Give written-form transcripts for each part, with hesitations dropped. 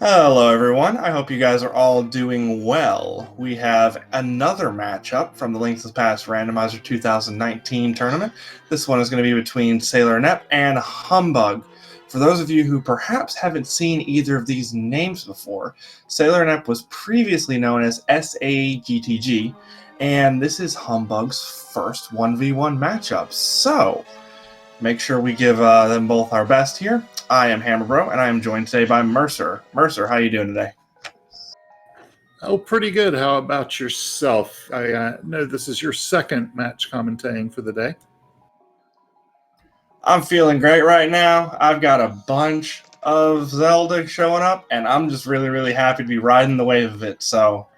Hello, everyone. I hope you guys are all doing well. We have another matchup from the Links Past Randomizer 2019 tournament. This one is going to be between SailorNep and Humbugh. For those of you who perhaps haven't seen either of these names before, SailorNep was previously known as SAGTG, and this is Humbugh's first 1v1 matchup. So, make sure we give them both our best here. I am Hammerbro, and I am joined today by Mercer. Mercer, how are you doing today? Oh, pretty good. How about yourself? I know this is your second match commentating for the day. I'm feeling great right now. I've got a bunch of Zelda showing up, and I'm just really happy to be riding the wave of it. So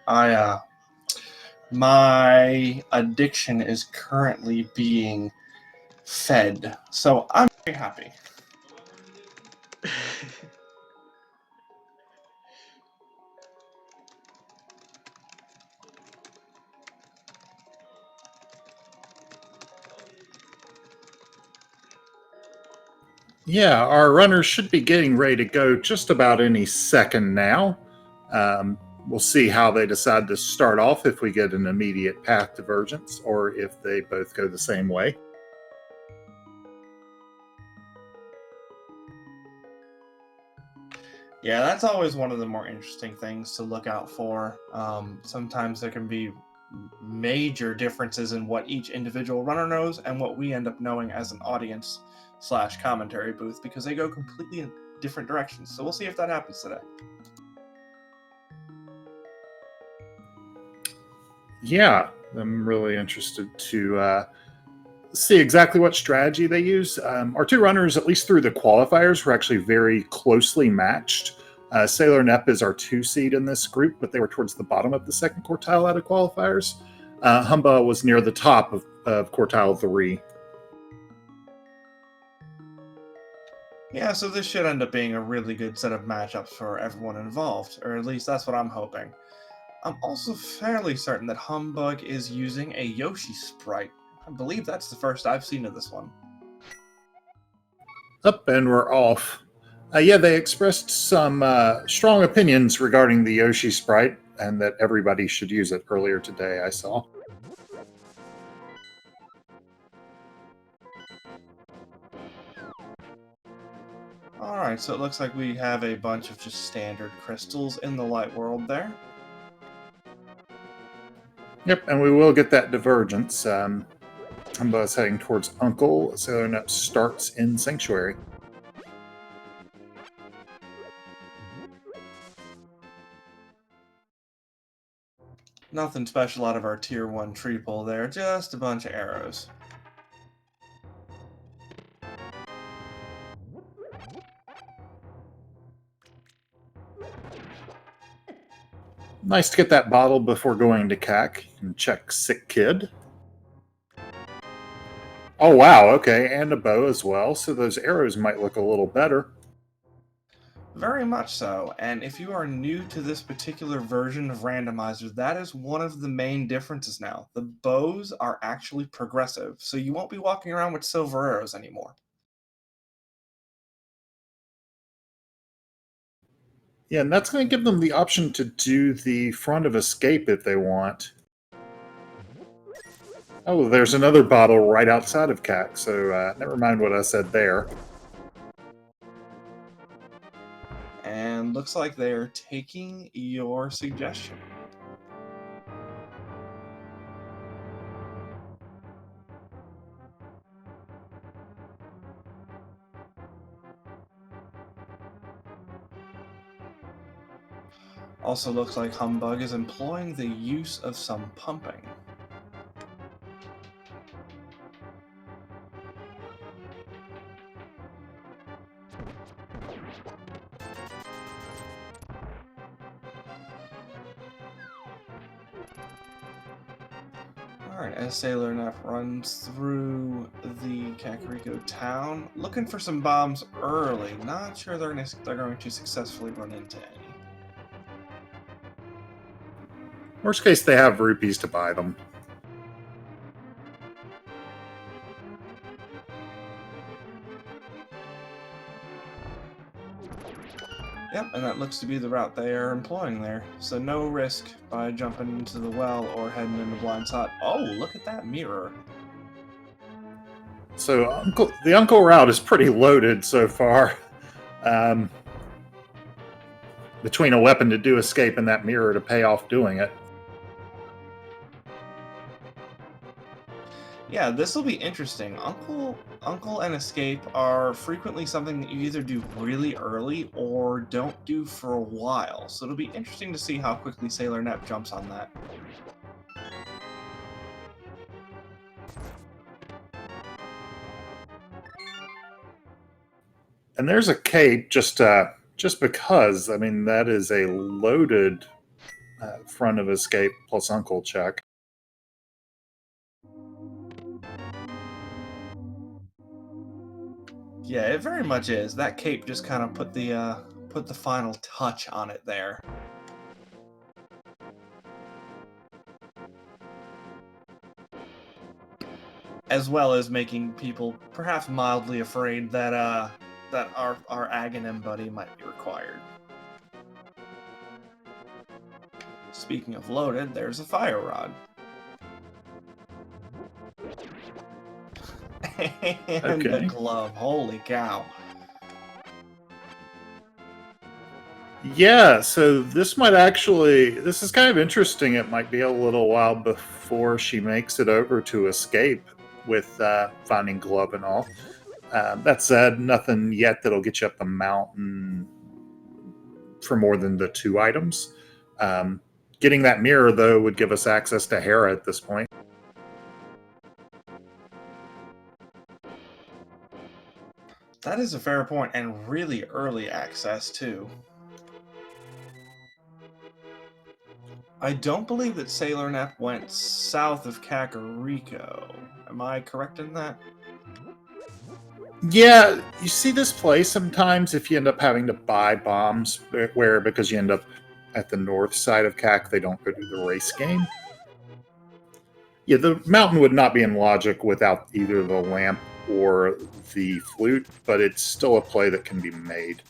my addiction is currently being fed. So I'm very happy. Yeah, our runners should be getting ready to go just about any second now. We'll see how they decide to start off, if we get an immediate path divergence or if they both go the same way. Yeah, that's always one of the more interesting things to look out for. Sometimes there can be major differences in what each individual runner knows and what we end up knowing as an audience / commentary booth, because they go completely in different directions. So we'll see if that happens today. Yeah, I'm really interested to see exactly what strategy they use. Our two runners, at least through the qualifiers, were actually very closely matched. SailorNep is our 2 seed in this group, but they were towards the bottom of the second quartile out of qualifiers. Humbugh was near the top of quartile 3. Yeah, so this should end up being a really good set of matchups for everyone involved, or at least that's what I'm hoping. I'm also fairly certain that Humbugh is using a Yoshi sprite. I believe that's the first I've seen of this one. Up, and we're off. Yeah, they expressed some strong opinions regarding the Yoshi sprite, and that everybody should use it earlier today, I saw. Alright, so it looks like we have a bunch of just standard crystals in the light world there. Yep, and we will get that divergence. Humbugh is heading towards Uncle. SailorNep starts in Sanctuary. Nothing special out of our tier 1 tree pull there, just a bunch of arrows. Nice to get that bottle before going to CAC and check Sick Kid. Oh wow, okay, and a bow as well, so those arrows might look a little better. Very much so, and if you are new to this particular version of Randomizer, that is one of the main differences now. The bows are actually progressive, so you won't be walking around with silver arrows anymore. Yeah, and that's going to give them the option to do the front of escape if they want. Oh, there's another bottle right outside of CAC, so never mind what I said there. And looks like they're taking your suggestion. Also looks like Humbugh is employing the use of some pumping. Alright, as SailorNep runs through the Kakariko town, looking for some bombs early. Not sure they're going to successfully run into any. Worst case, they have rupees to buy them. Yep, and that looks to be the route they are employing there. So no risk by jumping into the well or heading into Blind Hut. Oh, look at that mirror. So the Uncle route is pretty loaded so far. Between a weapon to do escape and that mirror to pay off doing it. Yeah, this will be interesting. Uncle and Escape are frequently something that you either do really early or don't do for a while. So it'll be interesting to see how quickly SailorNep jumps on that. And there's a cape just because. I mean, that is a loaded front of Escape plus Uncle check. Yeah, it very much is. That cape just kind of put the final touch on it there. As well as making people perhaps mildly afraid that our Aghanim buddy might be required. Speaking of loaded, there's a fire rod. And the glove. Holy cow. Yeah, so this is kind of interesting. It might be a little while before she makes it over to Escape with finding glove and all. That said, nothing yet that'll get you up the mountain for more than the 2 items. Getting that mirror, though, would give us access to Hera at this point. That is a fair point, and really early access, too. I don't believe that SailorNep went south of Kakariko. Am I correct in that? Yeah, you see this play sometimes if you end up having to buy bombs, where because you end up at the north side of CAC, they don't go to the race game. Yeah, the mountain would not be in logic without either the lamp or the flute, but it's still a play that can be made.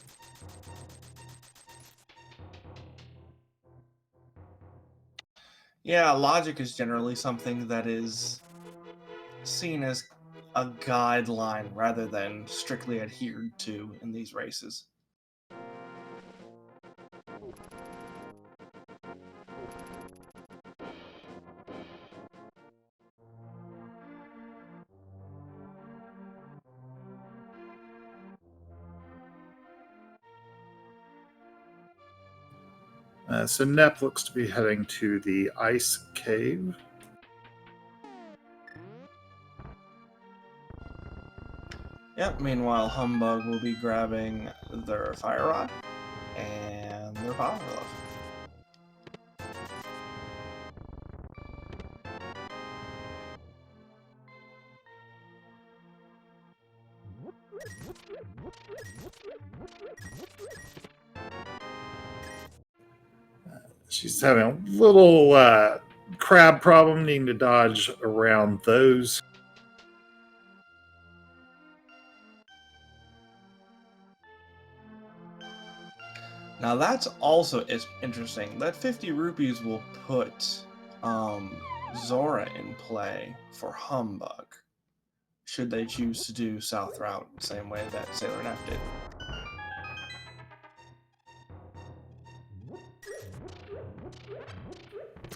Yeah, logic is generally something that is seen as a guideline rather than strictly adhered to in these races. So Nep looks to be heading to the ice cave. Yep, meanwhile, Humbug will be grabbing their fire rod and their power glove. She's having a little crab problem, needing to dodge around those. Now that's also interesting. That 50 rupees will put Zora in play for Humbug, should they choose to do South Route the same way that SailorNep did.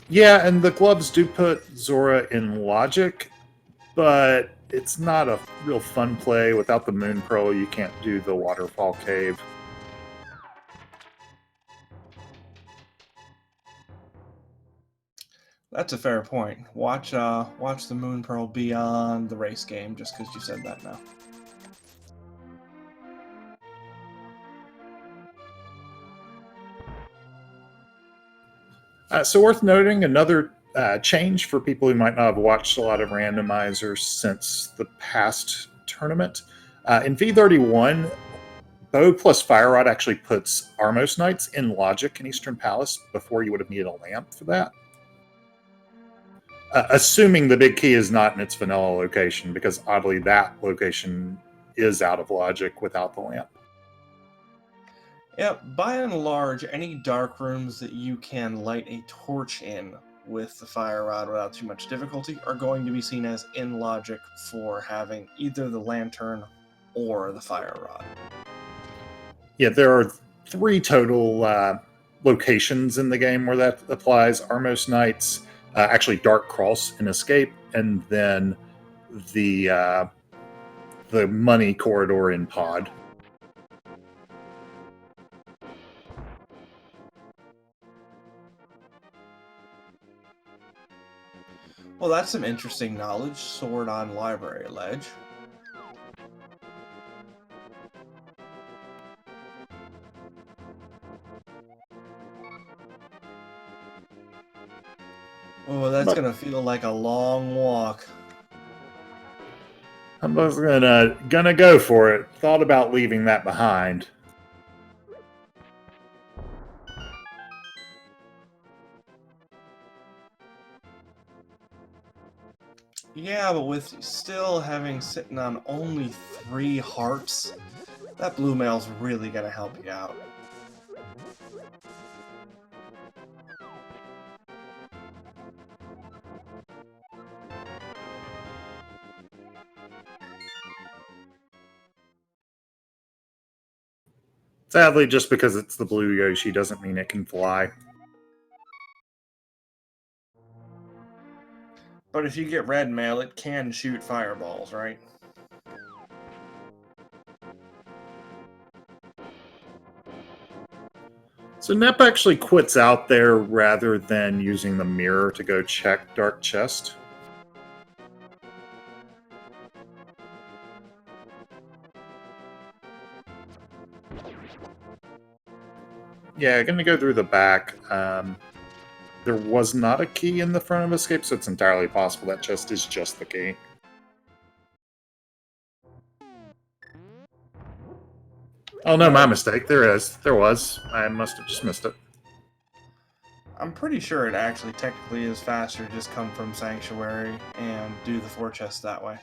Yeah, and the gloves do put Zora in logic, but it's not a real fun play. Without the Moon Pearl, you can't do the Waterfall Cave. That's a fair point. Watch the Moon Pearl beyond the race game, just because you said that now. So worth noting, another change for people who might not have watched a lot of randomizers since the past tournament. In V31, Bow plus Fire Rod actually puts Armos Knights in logic in Eastern Palace before you would have needed a lamp for that. Assuming the big key is not in its vanilla location, because oddly that location is out of logic without the lamp. Yep, by and large, any dark rooms that you can light a torch in with the fire rod without too much difficulty are going to be seen as in logic for having either the lantern or the fire rod. Yeah, there are 3 total locations in the game where that applies. Armos Knights, actually Dark Cross and Escape, and then the money corridor in Pod. Well, that's some interesting knowledge. Sword on library ledge. Oh, that's But gonna feel like a long walk. I'm just gonna go for it. Thought about leaving that behind. Yeah, but with still having sitting on only 3 hearts, that blue mail's really gonna help you out. Sadly, just because it's the blue Yoshi doesn't mean it can fly. But if you get red mail, it can shoot fireballs, right? So Nep actually quits out there rather than using the mirror to go check Dark Chest. Yeah, gonna go through the back. There was not a key in the front of Escape, so it's entirely possible that chest is just the key. Oh no, my mistake. There is. There was. I must have just missed it. I'm pretty sure it actually technically is faster to just come from Sanctuary and do the 4 chests that way.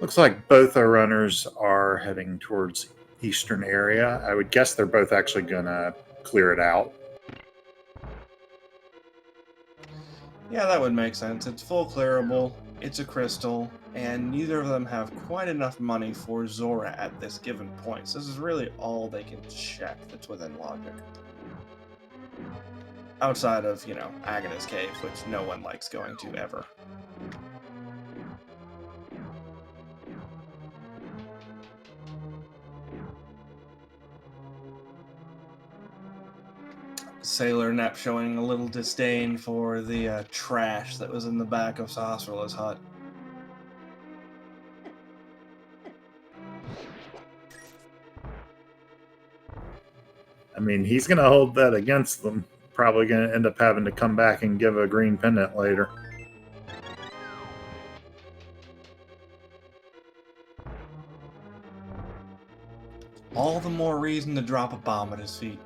Looks like both our runners are heading towards eastern area. I would guess they're both actually gonna clear it out. Yeah, that would make sense. It's full clearable, it's a crystal, and neither of them have quite enough money for Zora at this given point. So this is really all they can check that's within logic. Outside of, Agnes Cave, which no one likes going to ever. SailorNep showing a little disdain for the trash that was in the back of Sosrola's hut. I mean, he's gonna hold that against them. Probably gonna end up having to come back and give a green pendant later. All the more reason to drop a bomb at his feet.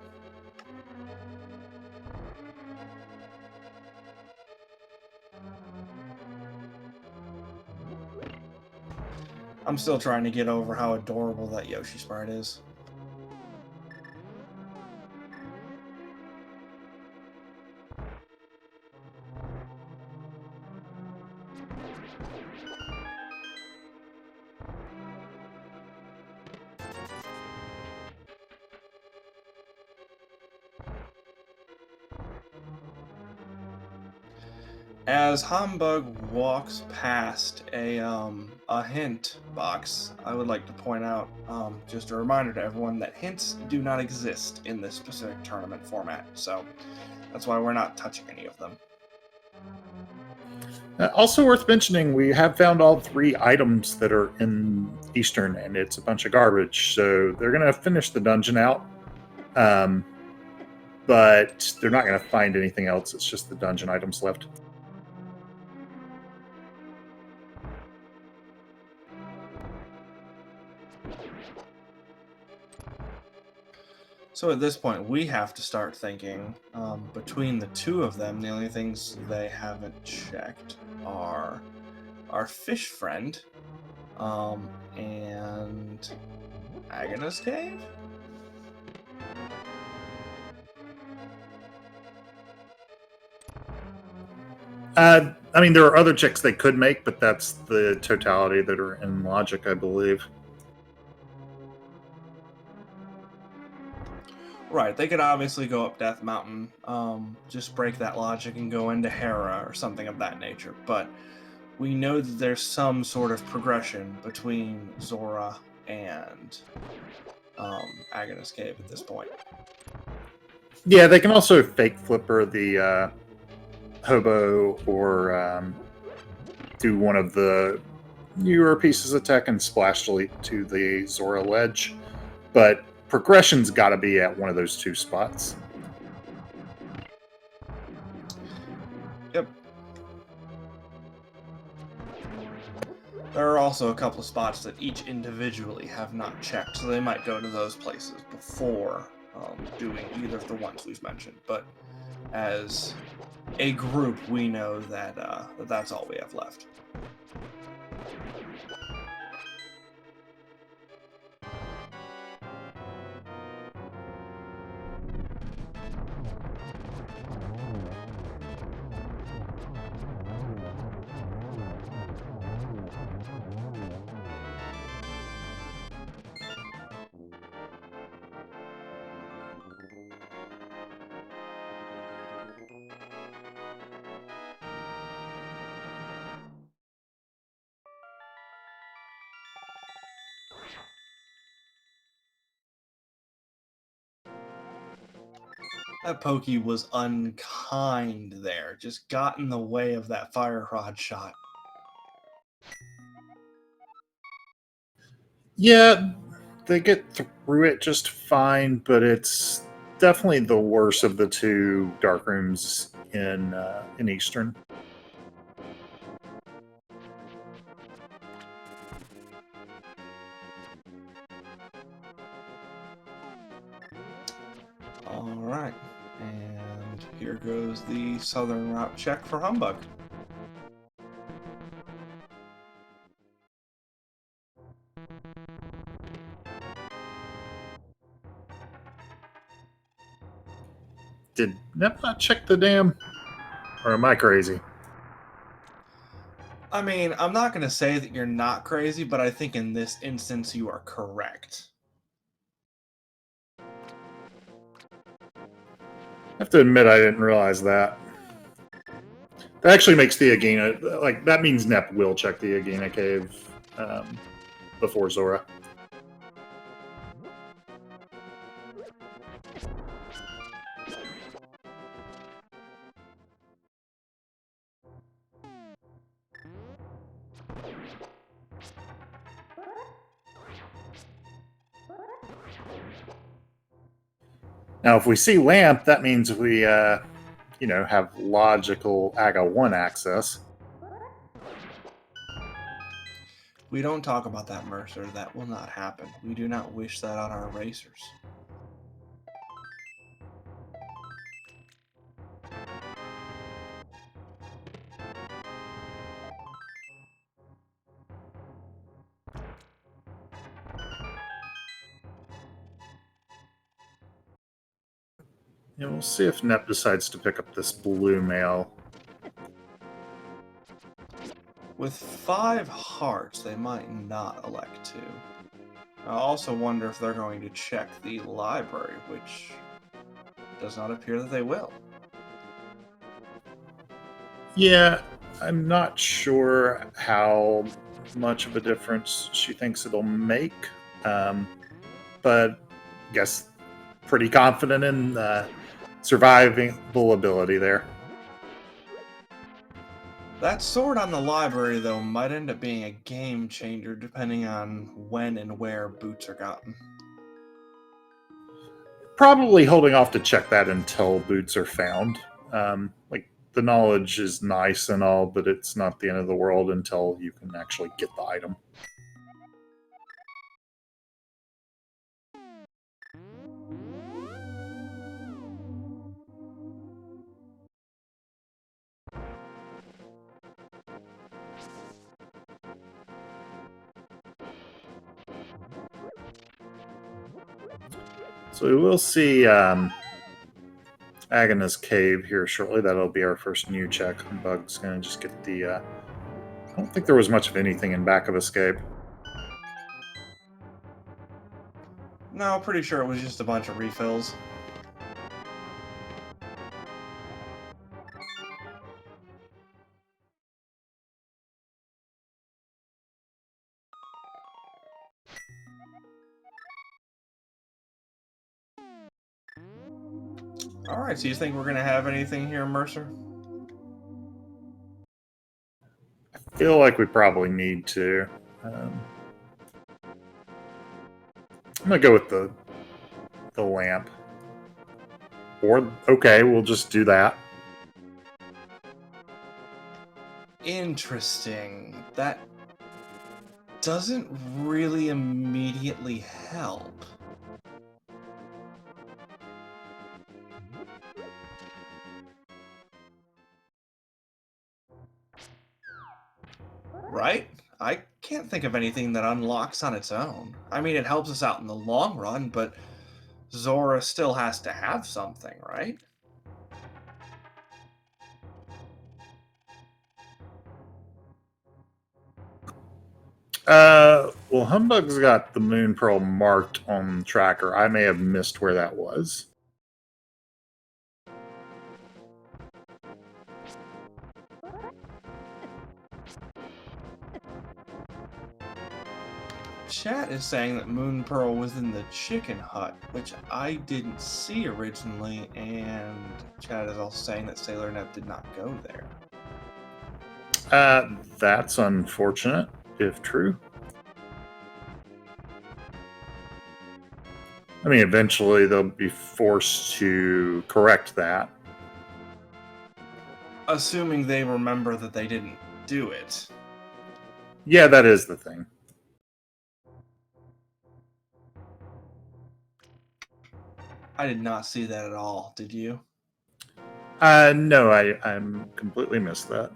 I'm still trying to get over how adorable that Yoshi sprite is. As Humbugh walks past a hint box, I would like to point out just a reminder to everyone that hints do not exist in this specific tournament format, so that's why we're not touching any of them. Also worth mentioning, we have found all 3 items that are in Eastern, and it's a bunch of garbage. So they're going to finish the dungeon out, But they're not going to find anything else. It's just the dungeon items left. So at this point, we have to start thinking, between the two of them, the only things they haven't checked are our fish friend, and Agnes Cave? I mean, there are other checks they could make, but that's the totality that are in logic, I believe. Right, they could obviously go up Death Mountain, just break that logic and go into Hera or something of that nature, but we know that there's some sort of progression between Zora and Agnes Cave at this point. Yeah, they can also fake flipper the hobo or do one of the newer pieces of tech and splash delete to the Zora ledge. But progression's got to be at one of those two spots. Yep. There are also a couple of spots that each individually have not checked, so they might go to those places before doing either of the ones we've mentioned. But as a group, we know that that's all we have left. That Pokey was unkind there. Just got in the way of that fire rod shot. Yeah, they get through it just fine, but it's definitely the worst of the two dark rooms in Eastern. Alright, and here goes the southern route check for Humbug. Did Nep not check the dam? Or am I crazy? I mean, I'm not going to say that you're not crazy, but I think in this instance you are correct. I have to admit I didn't realize that. That actually makes the Agena, like, that means Nep will check the Agena cave before Zora. Now, if we see Lamp, that means we, have logical AGA 1 access. We don't talk about that, Mercer. That will not happen. We do not wish that on our racers. Yeah, we'll see if Nep decides to pick up this blue mail. With 5 hearts, they might not elect to. I also wonder if they're going to check the library, which does not appear that they will. Yeah, I'm not sure how much of a difference she thinks it'll make, but I guess pretty confident in survivable ability there. That sword on the library, though, might end up being a game changer depending on when and where boots are gotten. Probably holding off to check that until boots are found. Like, the knowledge is nice and all, but it's not the end of the world until you can actually get the item. So we will see Agnes Cave here shortly. That'll be our first new check. Humbug's going to just get the... I don't think there was much of anything in back of Escape. No, pretty sure it was just a bunch of refills. Alright, so you think we're going to have anything here, Mercer? I feel like we probably need to. I'm going to go with the lamp. Or, okay, we'll just do that. Interesting. That doesn't really immediately help. Right? I can't think of anything that unlocks on its own. I mean, it helps us out in the long run, but Zora still has to have something, right? Well, Humbug's got the Moon Pearl marked on the tracker. I may have missed where that was. Chat is saying that Moon Pearl was in the chicken hut, which I didn't see originally, and chat is also saying that SailorNep did not go there. That's unfortunate, if true. I mean, eventually they'll be forced to correct that. Assuming they remember that they didn't do it. Yeah, that is the thing. I did not see that at all, did you? No, I'm completely missed that.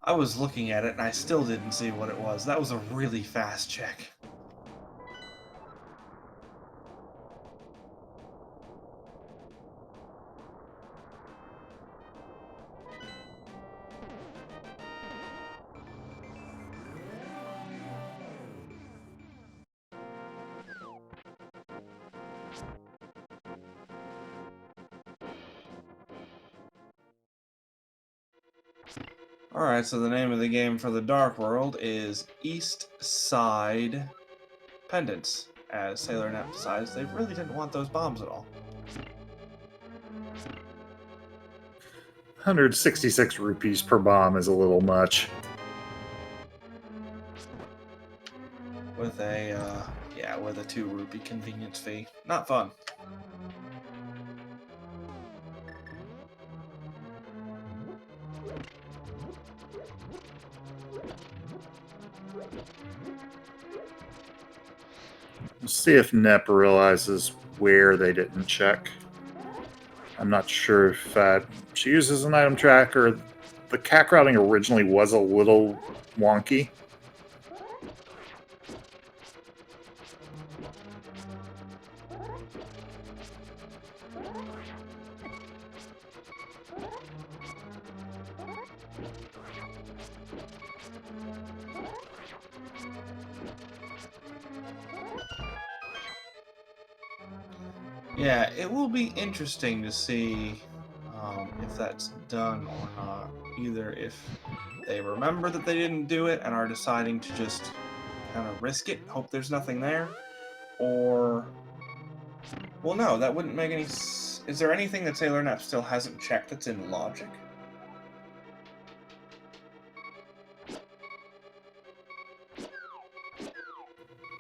I was looking at it and I still didn't see what it was. That was a really fast check. Alright, so the name of the game for the Dark World is East Side Pendants, as SailorNet decides they really didn't want those bombs at all. 166 rupees per bomb is a little much. With a, with a 2 rupee convenience fee. Not fun. We'll see if Nep realizes where they didn't check. I'm not sure if she uses an item tracker. The CAC routing originally was a little wonky. Yeah, it will be interesting to see if that's done or not. Either if they remember that they didn't do it and are deciding to just kind of risk it, hope there's nothing there, or... Well, no, that wouldn't make any... Is there anything that SailorNep still hasn't checked that's in logic?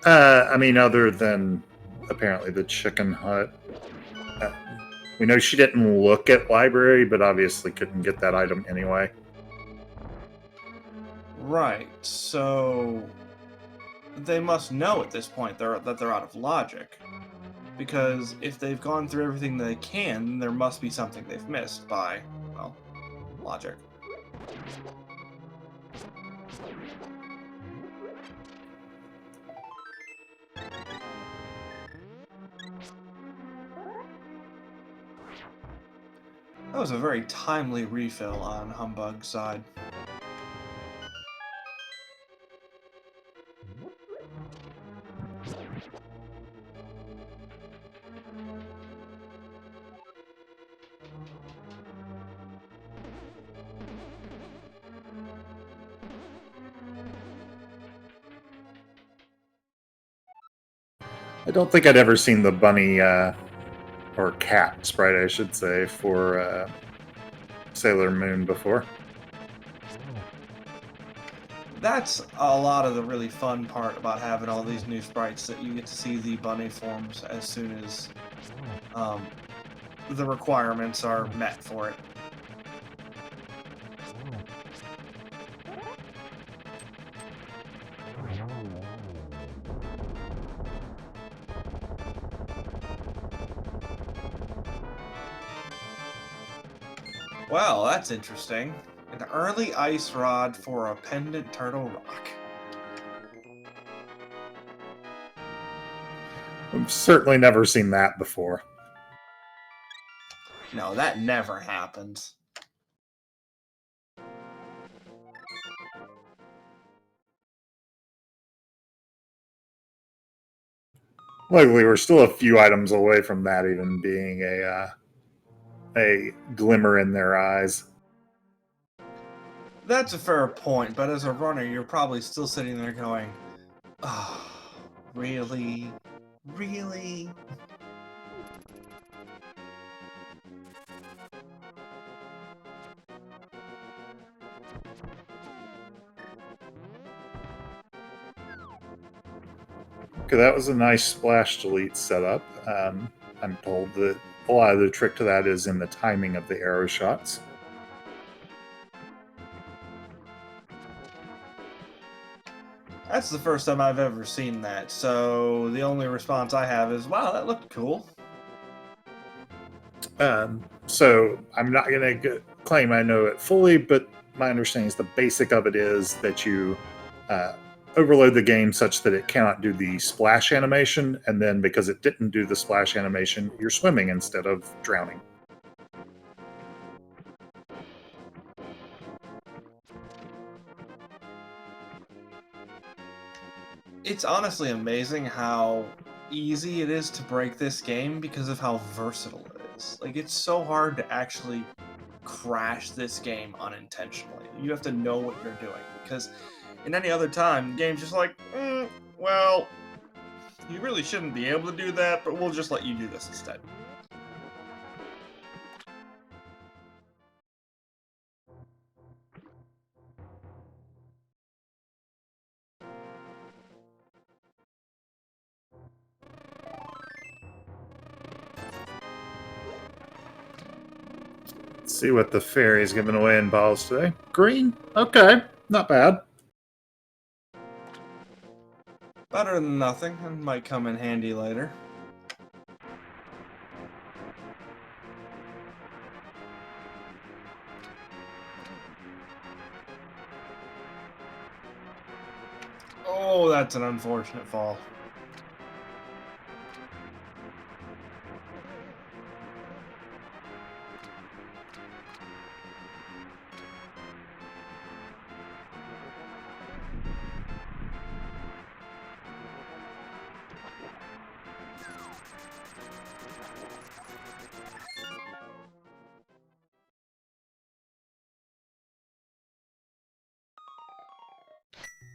I mean, other than apparently the chicken hut. We know she didn't look at library, but obviously couldn't get that item anyway. Right, so they must know at this point that they're out of logic. Because if they've gone through everything they can, then there must be something they've missed by, well, logic. That was a very timely refill on Humbugh's side. I don't think I'd ever seen the bunny, or cat sprite, I should say, for Sailor Moon before. That's a lot of the really fun part about having all these new sprites, that you get to see the bunny forms as soon as the requirements are met for it. Well, that's interesting. An early ice rod for a pendant turtle rock. I've certainly never seen that before. No, that never happens. Luckily, we're still a few items away from that even being a glimmer in their eyes. That's a fair point, but as a runner, you're probably still sitting there going, oh, really? Really? Okay, that was a nice splash delete setup. I'm told that a lot of the trick to that is in the timing of the arrow shots. That's the first time I've ever seen that, so the only response I have is, wow, that looked cool. So I'm not going to claim I know it fully, but my understanding is the basic of it is that you overload the game such that it cannot do the splash animation, and then because it didn't do the splash animation, you're swimming instead of drowning. It's honestly amazing how easy it is to break this game because of how versatile it is. Like, it's so hard to actually crash this game unintentionally. You have to know what you're doing, because in any other time, the game's just like, well, you really shouldn't be able to do that, but we'll just let you do this instead. Let's see what the fairy's giving away in balls today. Green? Okay, not bad. Better than nothing, and might come in handy later. Oh, that's an unfortunate fall.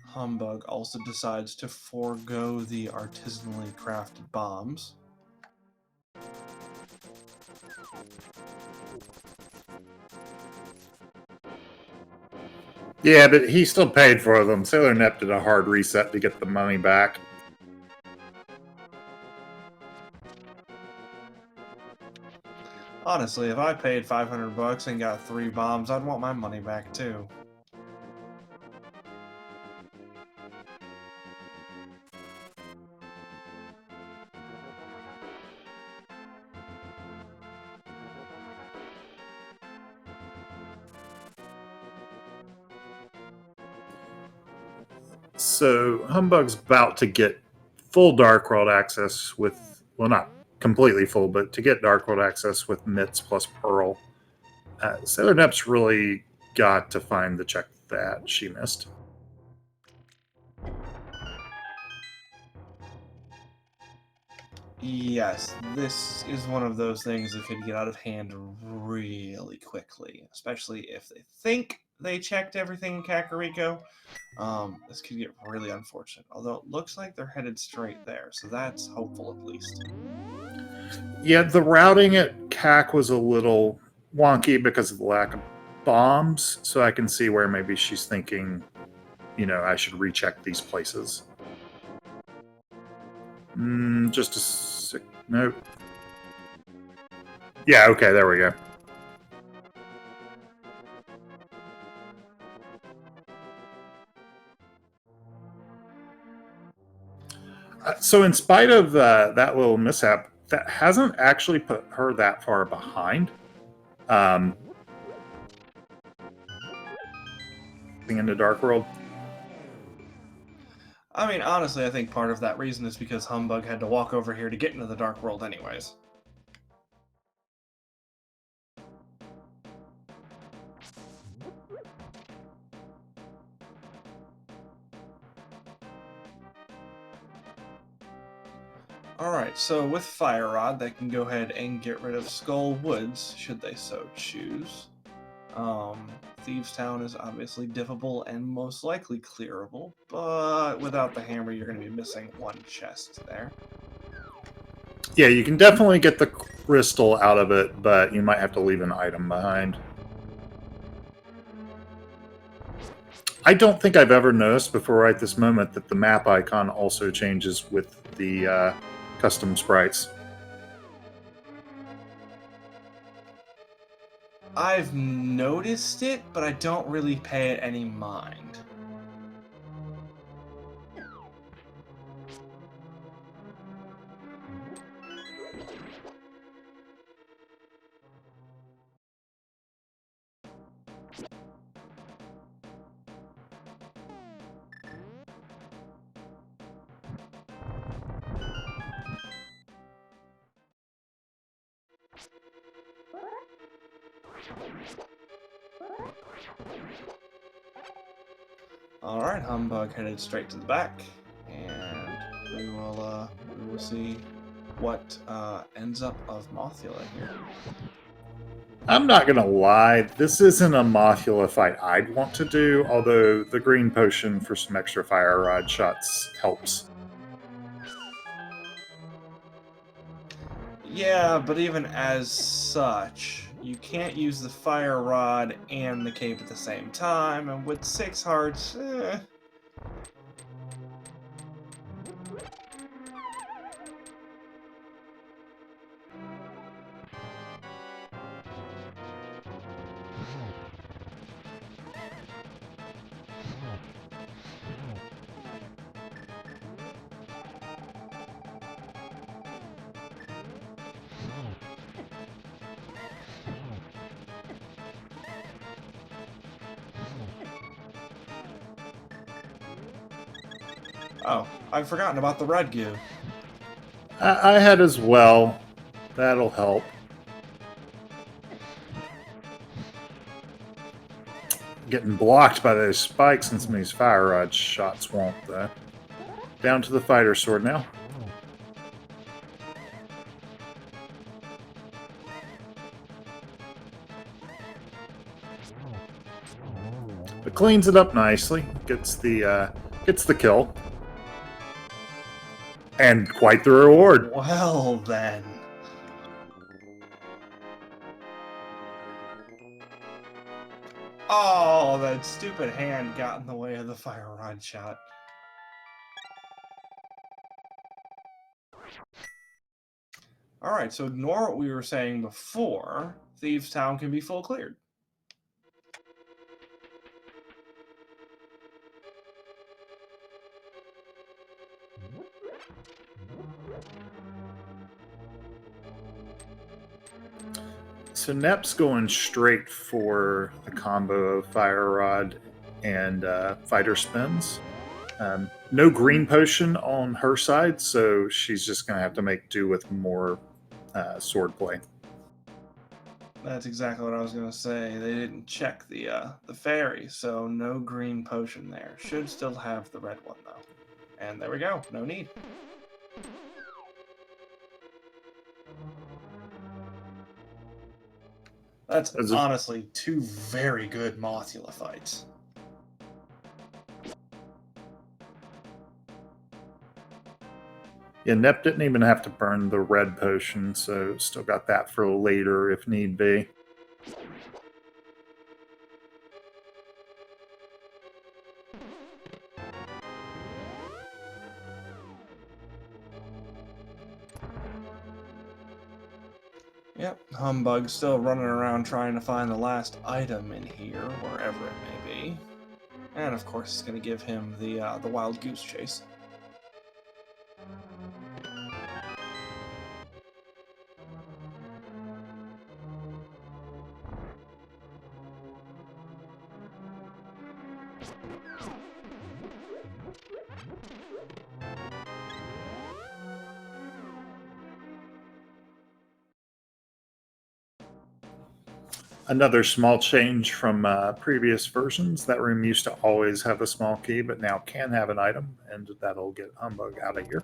Humbug also decides to forego the artisanally crafted bombs. Yeah, but he still paid for them. SailorNep did a hard reset to get the money back. Honestly, if I paid 500 bucks and got 3 bombs, I'd want my money back too. So Humbugg's about to get full Dark World access with, well, not completely full, but to get Dark World access with Mitts plus Pearl. SailorNep's really got to find the check that she missed. Yes, this is one of those things that could get out of hand really quickly, especially if they think they checked everything in Kakariko. This could get really unfortunate, although it looks like they're headed straight there, so that's hopeful at least. Yeah, the routing at CAC was a little wonky because of the lack of bombs, so I can see where maybe she's thinking, I should recheck these places. Just a sec. Nope. Yeah, okay, there we go. So in spite of that little mishap, that hasn't actually put her that far behind. Into Dark World. I mean, honestly, I think part of that reason is because Humbug had to walk over here to get into the Dark World anyways. Alright, so with Fire Rod, they can go ahead and get rid of Skull Woods, should they so choose. Thieves Town is obviously diffable and most likely clearable, but without the hammer, you're going to be missing one chest there. Yeah, you can definitely get the crystal out of it, but you might have to leave an item behind. I don't think I've ever noticed before right this moment that the map icon also changes with the custom sprites. I've noticed it, but I don't really pay it any mind. Alright, Humbug headed straight to the back, and we will see what ends up of Mothula here. I'm not gonna lie, this isn't a Mothula fight I'd want to do, although the green potion for some extra fire rod shots helps. Yeah, but even as such, you can't use the fire rod and the cape at the same time, and with 6 hearts, Oh, I've forgotten about the red goo. I had as well. That'll help. Getting blocked by those spikes and some of these fire rod shots won't, though. Down to the fighter sword now. But cleans it up nicely. Gets the kill. And quite the reward. Well, then. Oh, that stupid hand got in the way of the fire rod shot. All right, so ignore what we were saying before. Thieves Town can be full cleared. So Nep's going straight for the combo of Fire Rod and Fighter Spins. No green potion on her side, so she's just going to have to make do with more sword play. That's exactly what I was going to say. They didn't check the fairy, so no green potion there. Should still have the red one, though. And there we go. No need. That's honestly two very good Mothula fights. Yeah, Nep didn't even have to burn the red potion, so still got that for later if need be. Yep, Humbug still running around trying to find the last item in here, wherever it may be. And of course, it's going to give him the wild goose chase. Another small change from previous versions. That room used to always have a small key, but now can have an item, and that'll get Humbug out of here.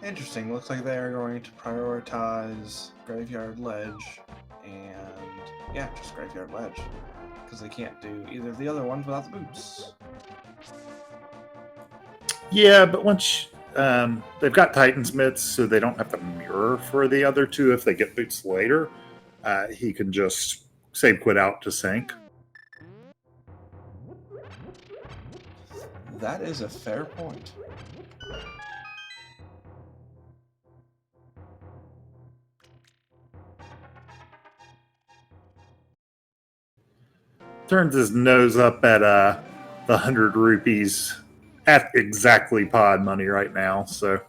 Interesting. Looks like they are going to prioritize Graveyard Ledge and, yeah, just Graveyard Ledge. Because they can't do either of the other ones without the boots. Yeah, but once they've got Titan's Mitts, so they don't have to mirror for the other two if they get boots later. He can just save quit out to sink. That is a fair point. Turns his nose up at the 100 rupees at exactly pod money right now, so.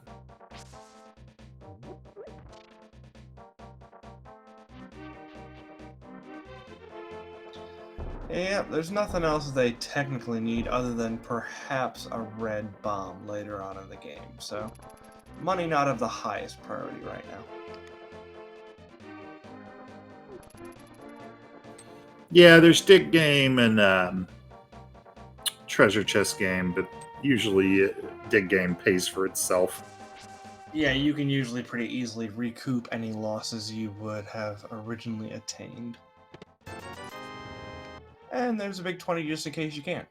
Yeah, there's nothing else they technically need other than perhaps a red bomb later on in the game, so money not of the highest priority right now. Yeah, there's dig game and treasure chest game, but usually dig game pays for itself. Yeah, you can usually pretty easily recoup any losses you would have originally attained. And there's a big 20 just in case you can't.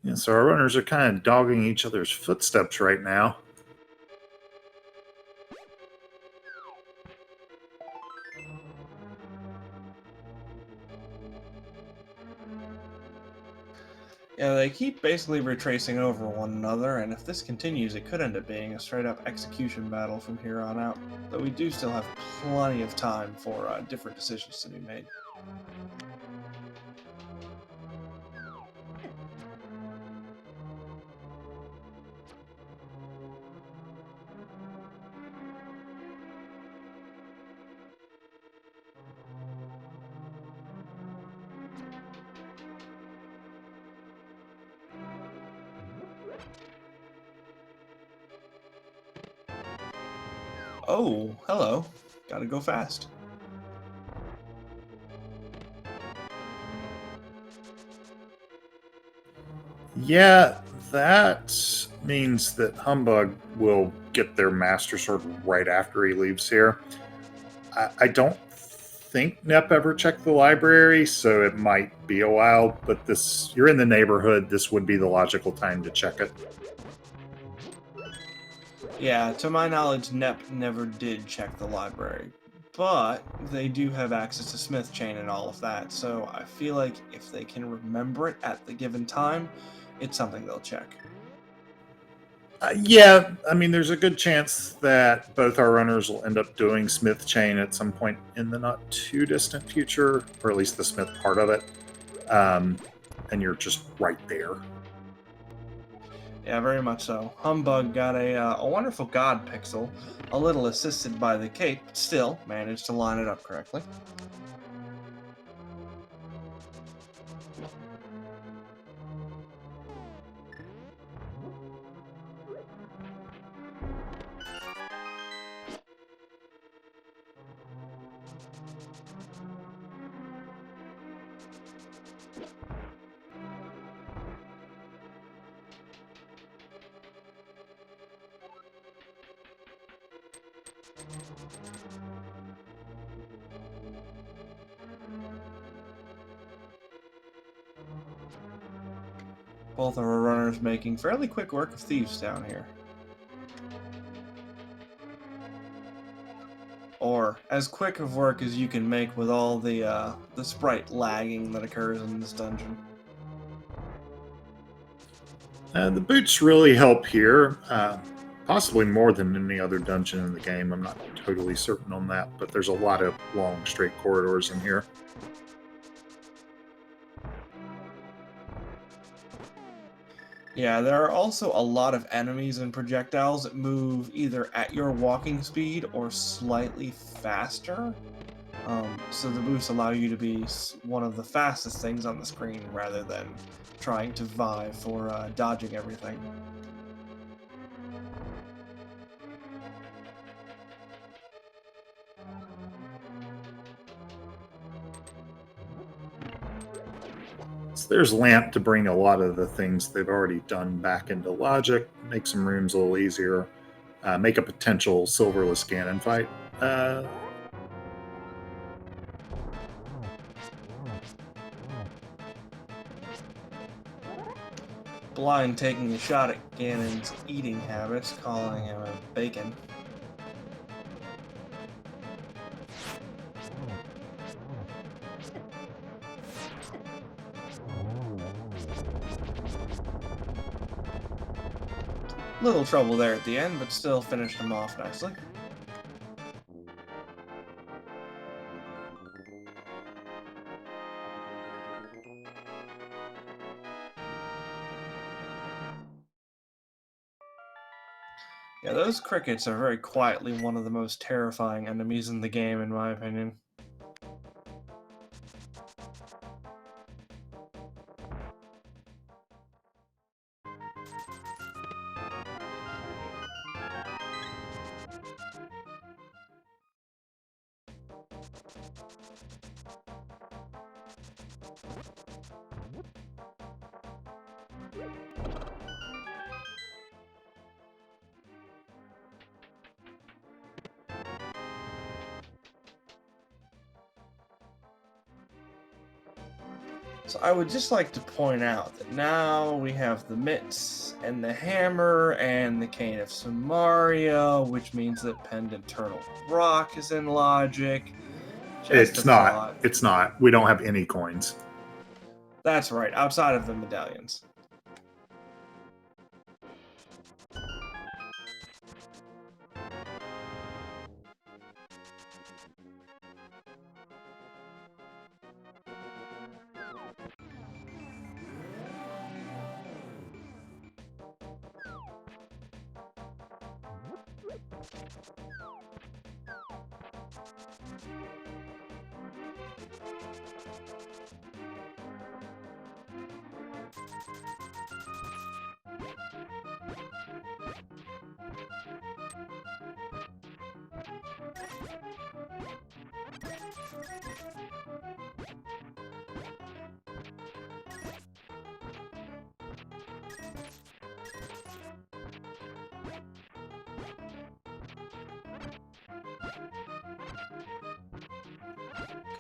Yeah, so our runners are kind of dogging each other's footsteps right now. Yeah, they keep basically retracing over one another, and if this continues, it could end up being a straight-up execution battle from here on out. Though we do still have plenty of time for different decisions to be made. Oh, hello. Gotta go fast. Yeah, that means that Humbug will get their Master Sword right after he leaves here. I don't think Nep ever checked the library, so it might be a while, but you're in the neighborhood. This would be the logical time to check it. Yeah, to my knowledge, Nep never did check the library, but they do have access to Smith Chain and all of that, so I feel like if they can remember it at the given time, it's something they'll check. Yeah, I mean, there's a good chance that both our runners will end up doing Smith Chain at some point in the not too distant future, or at least the Smith part of it. And you're just right there. Yeah, very much so. Humbug got a wonderful God pixel, a little assisted by the cape, but still managed to line it up correctly. Both of our runners making fairly quick work of thieves down here. Or as quick of work as you can make with all the sprite lagging that occurs in this dungeon. The boots really help here, possibly more than any other dungeon in the game. I'm not totally certain on that, but there's a lot of long, straight corridors in here. Yeah, there are also a lot of enemies and projectiles that move either at your walking speed or slightly faster. So the boosts allow you to be one of the fastest things on the screen rather than trying to vie for dodging everything. So there's Lamp to bring a lot of the things they've already done back into logic, make some rooms a little easier, make a potential silverless Ganon fight. Blind taking a shot at Ganon's eating habits, calling him a bacon. Little trouble there at the end, but still finished him off nicely. Yeah, those crickets are very quietly one of the most terrifying enemies in the game, in my opinion. So I would just like to point out that now we have the mitts and the hammer and the cane of Samaria, which means that Pendant Turtle Rock is in logic. Just It's a not. thought. It's not. We don't have any coins. That's right, outside of the medallions.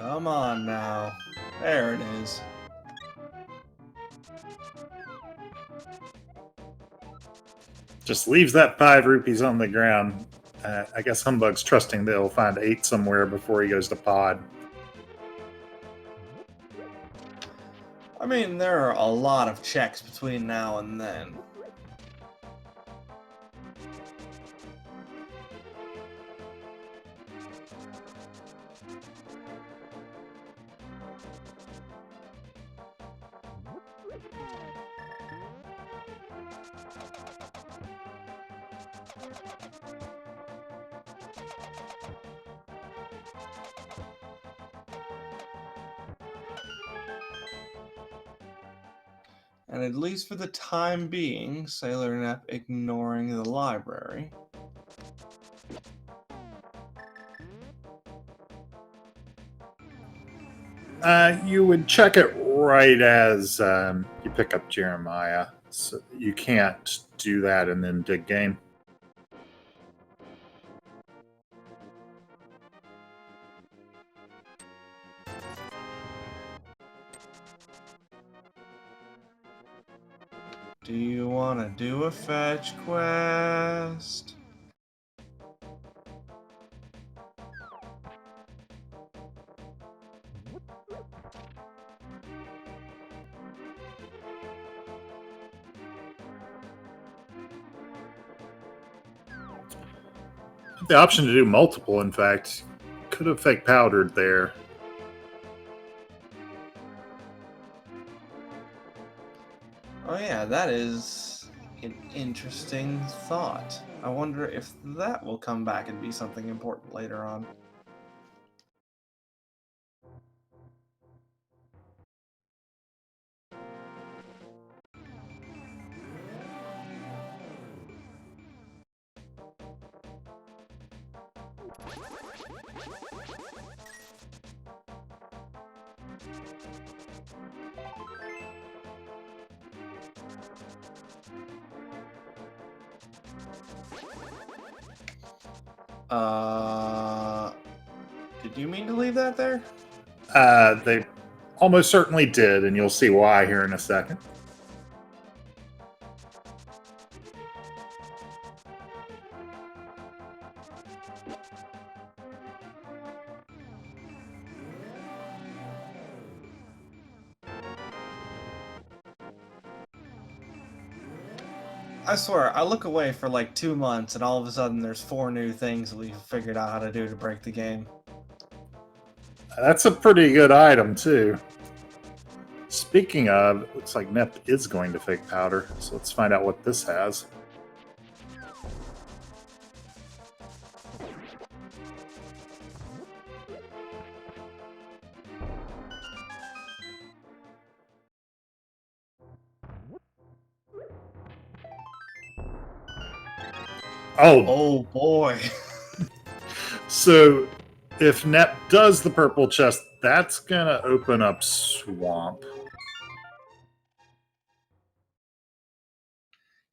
Come on now. There it is. Just leaves that 5 rupees on the ground. I guess Humbugg's trusting that he'll find 8 somewhere before he goes to pod. I mean, there are a lot of checks between now and then. And at least for the time being, SailorNep ignoring the library. You would check it right as you pick up Jeremiah. So you can't do that and then dig game. Do you want to do a fetch quest? The option to do multiple, in fact, could have fake powdered there. Oh yeah, that is an interesting thought. I wonder if that will come back and be something important later on. Did you mean to leave that there? They almost certainly did, and you'll see why here in a second. I swear, I look away for like 2 months and all of a sudden there's 4 new things that we've figured out how to do to break the game. That's a pretty good item, too. Speaking of, it looks like Nep is going to fake powder, so let's find out what this has. Oh boy. So if Nep does the purple chest, that's gonna open up Swamp.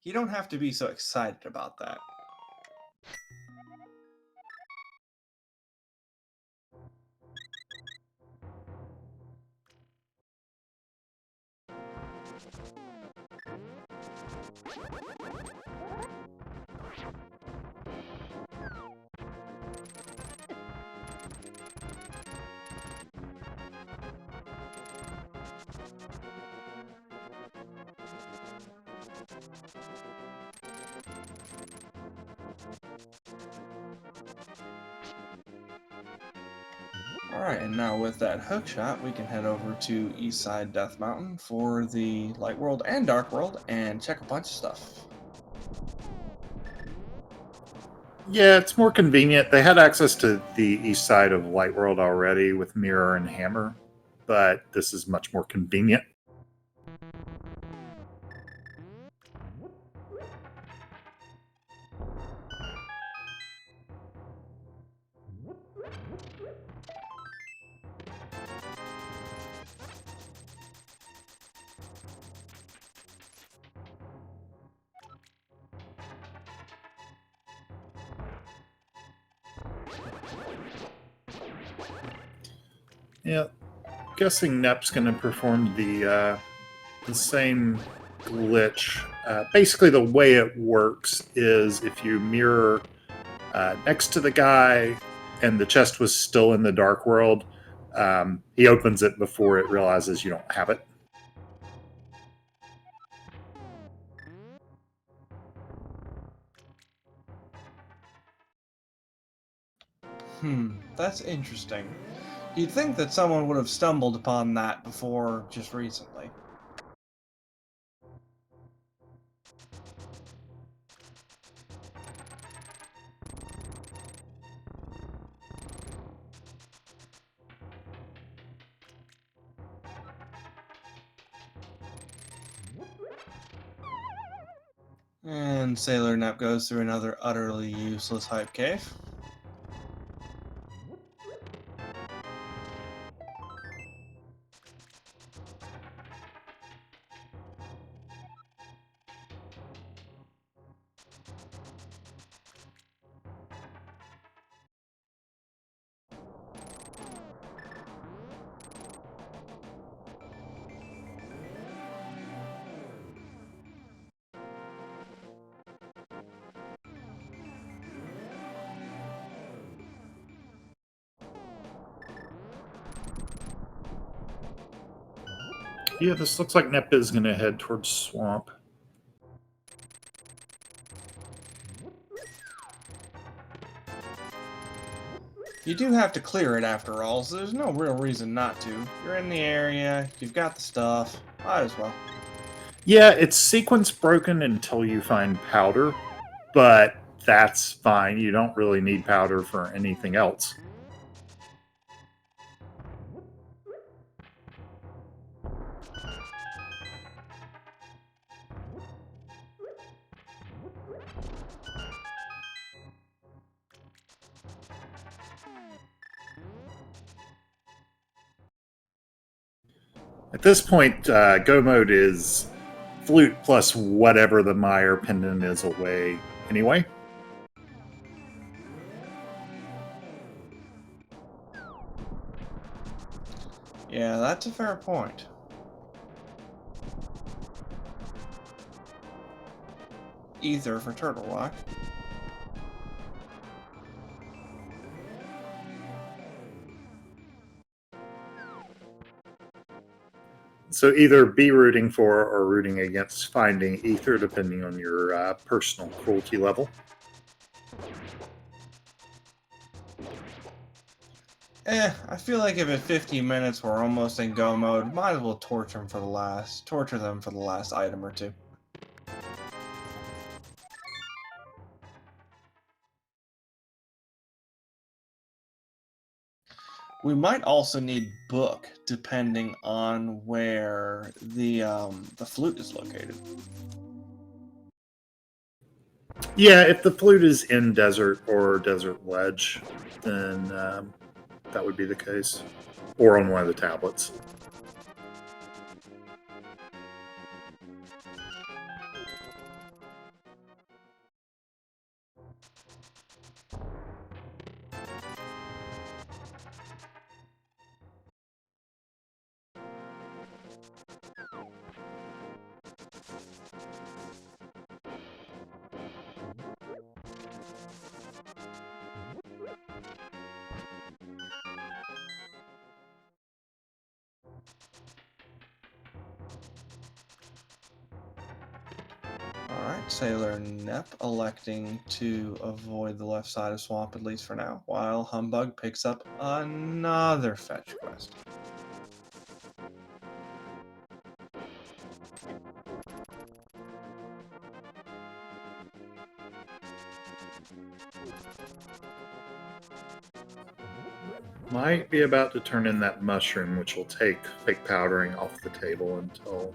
You don't have to be so excited about that. Alright, and now with that hook shot, we can head over to Eastside Death Mountain for the Light World and Dark World and check a bunch of stuff. Yeah, it's more convenient. They had access to the east side of Light World already with Mirror and Hammer, but this is much more convenient. Yeah, guessing Nep's going to perform the same glitch. Basically, the way it works is if you mirror next to the guy and the chest was still in the dark world, he opens it before it realizes you don't have it. That's interesting. You'd think that someone would have stumbled upon that before just recently. And SailorNep goes through another utterly useless hype cave. Yeah, this looks like Nep is going to head towards swamp. You do have to clear it after all, so there's no real reason not to. You're in the area, you've got the stuff, might as well. Yeah, it's sequence broken until you find powder, but that's fine. You don't really need powder for anything else. At this point, go mode is flute plus whatever the Meyer pendant is away anyway. Yeah, that's a fair point. Ether for Turtle Rock. So either be rooting for or rooting against finding ether, depending on your personal cruelty level. I feel like if at 15 minutes we're almost in go mode, might as well torture them for the last item or two. We might also need book, depending on where the flute is located. Yeah, if the flute is in desert or desert ledge, then that would be the case. Or on one of the tablets. Alright, SailorNep electing to avoid the left side of swamp, at least for now, while Humbugh picks up another fetch quest. Might be about to turn in that mushroom, which will take fake powdering off the table until...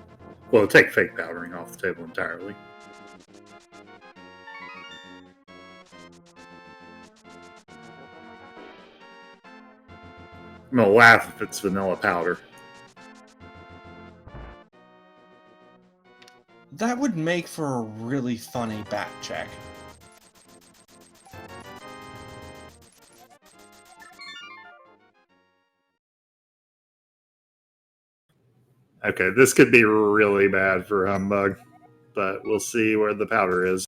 Well, take fake powdering off the table entirely. I'm gonna laugh if it's vanilla powder. That would make for a really funny back check. Okay, this could be really bad for Humbug, but we'll see where the powder is.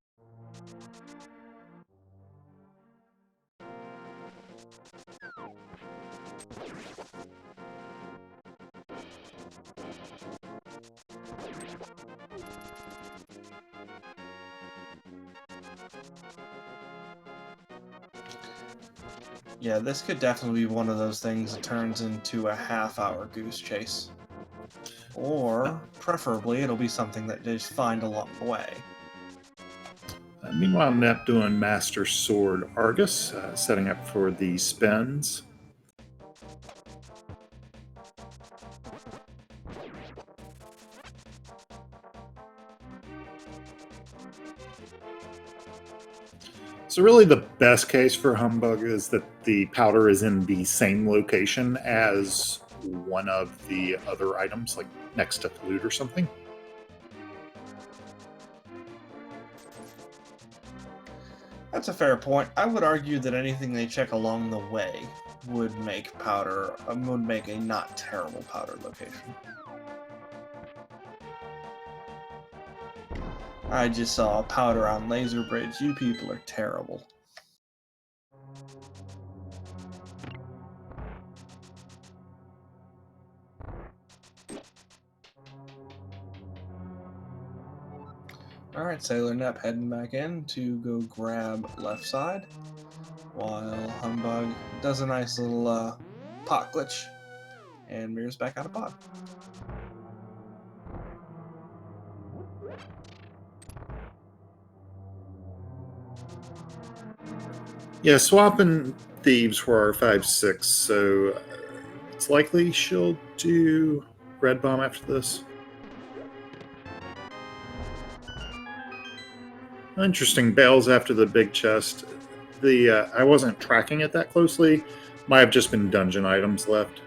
Yeah, this could definitely be one of those things that turns into a half-hour goose chase. Or, preferably, it'll be something that they just find along the way. Meanwhile, Nep doing Master Sword Argus, setting up for the spins. So really the best case for Humbug is that the powder is in the same location as one of the other items, like next to flute or something. That's a fair point. I would argue that anything they check along the way would make powder, would make a not terrible powder location. I just saw powder on Laser Bridge. You people are terrible. Alright, SailorNep heading back in to go grab left side, while Humbug does a nice little pot glitch and mirrors back out of pod. Yeah, swapping thieves for our 5/6, so it's likely she'll do red bomb after this. Interesting, bails after the big chest. The I wasn't tracking it that closely. Might have just been dungeon items left.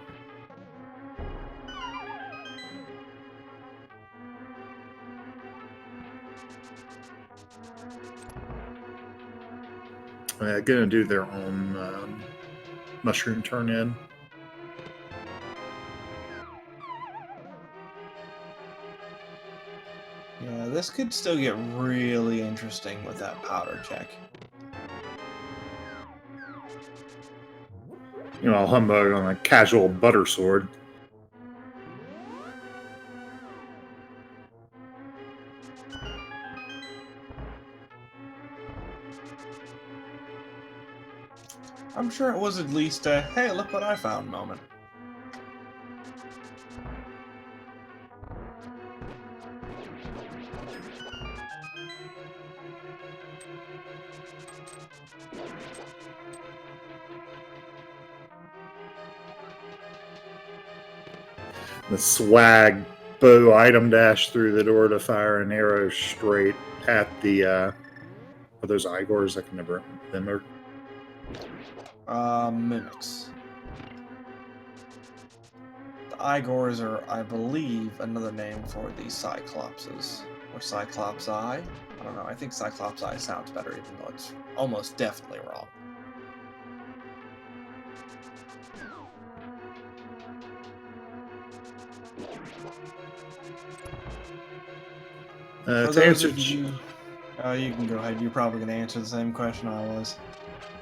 Gonna do their own mushroom turn in. Yeah, this could still get really interesting with that powder check. You know, Humbug on a casual butter sword. I'm sure it was at least a, hey, look what I found moment. The swag bow item dash through the door to fire an arrow straight at the are those Igors? I can never remember. Mimics. The Igors are, I believe, another name for the Cyclopses. Or Cyclops Eye? I don't know, I think Cyclops Eye sounds better even though it's almost definitely wrong. For To those answer of you, you can go ahead. You're probably going to answer the same question I was.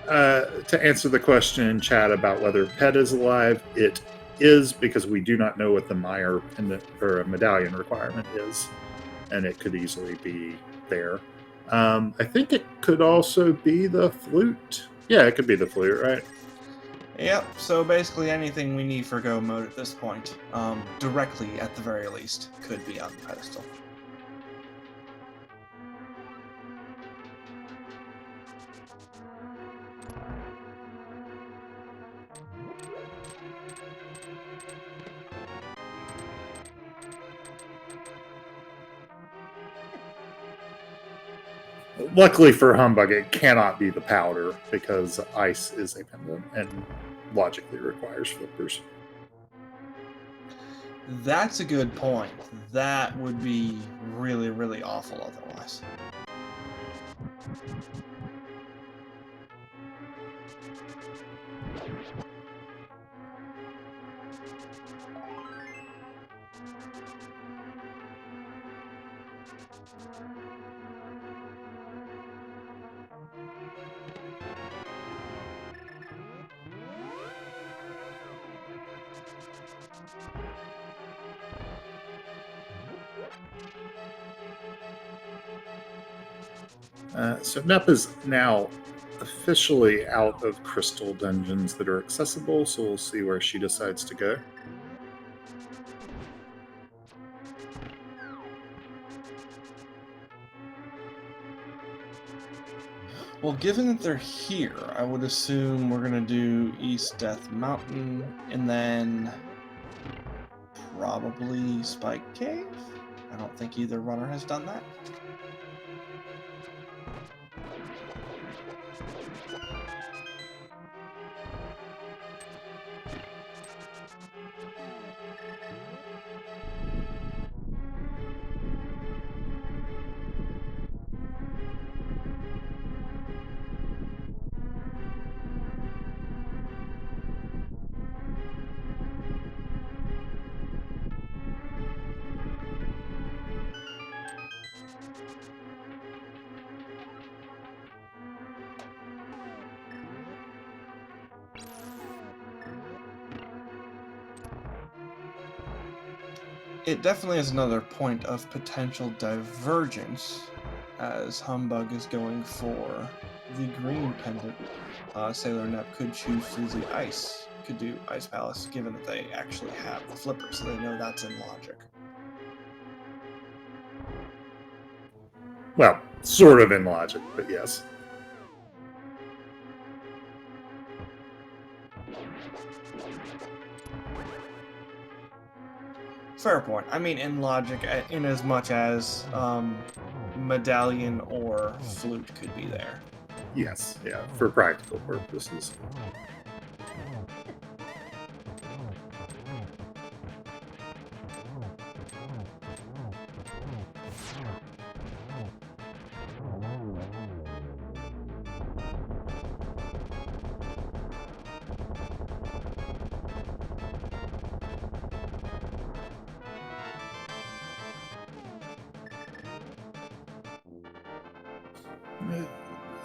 to answer the question in chat about whether Pet is alive, it is, because we do not know what the Meyer pendant or medallion requirement is, and it could easily be there. I think it could also be the flute. Yeah, it could be the flute, right? Yep, so basically anything we need for go mode at this point, directly at the very least, could be on the pedestal. Luckily for Humbug, it cannot be the powder because ice is a pendant and logically requires flippers. That's a good point. That would be really, really awful otherwise. So Nep is now officially out of crystal dungeons that are accessible, so we'll see where she decides to go. Well, given that they're here, I would assume we're going to do East Death Mountain and then probably Spike Cave. I don't think either runner has done that. It definitely is another point of potential divergence, as Humbug is going for the green pendant. SailorNep could choose to do the ice, could do Ice Palace, given that they actually have the flipper, so they know that's in logic. Well, sort of in logic, but yes. Fair point. I mean, in logic, in as much as medallion or flute could be there. Yes, yeah, for practical purposes.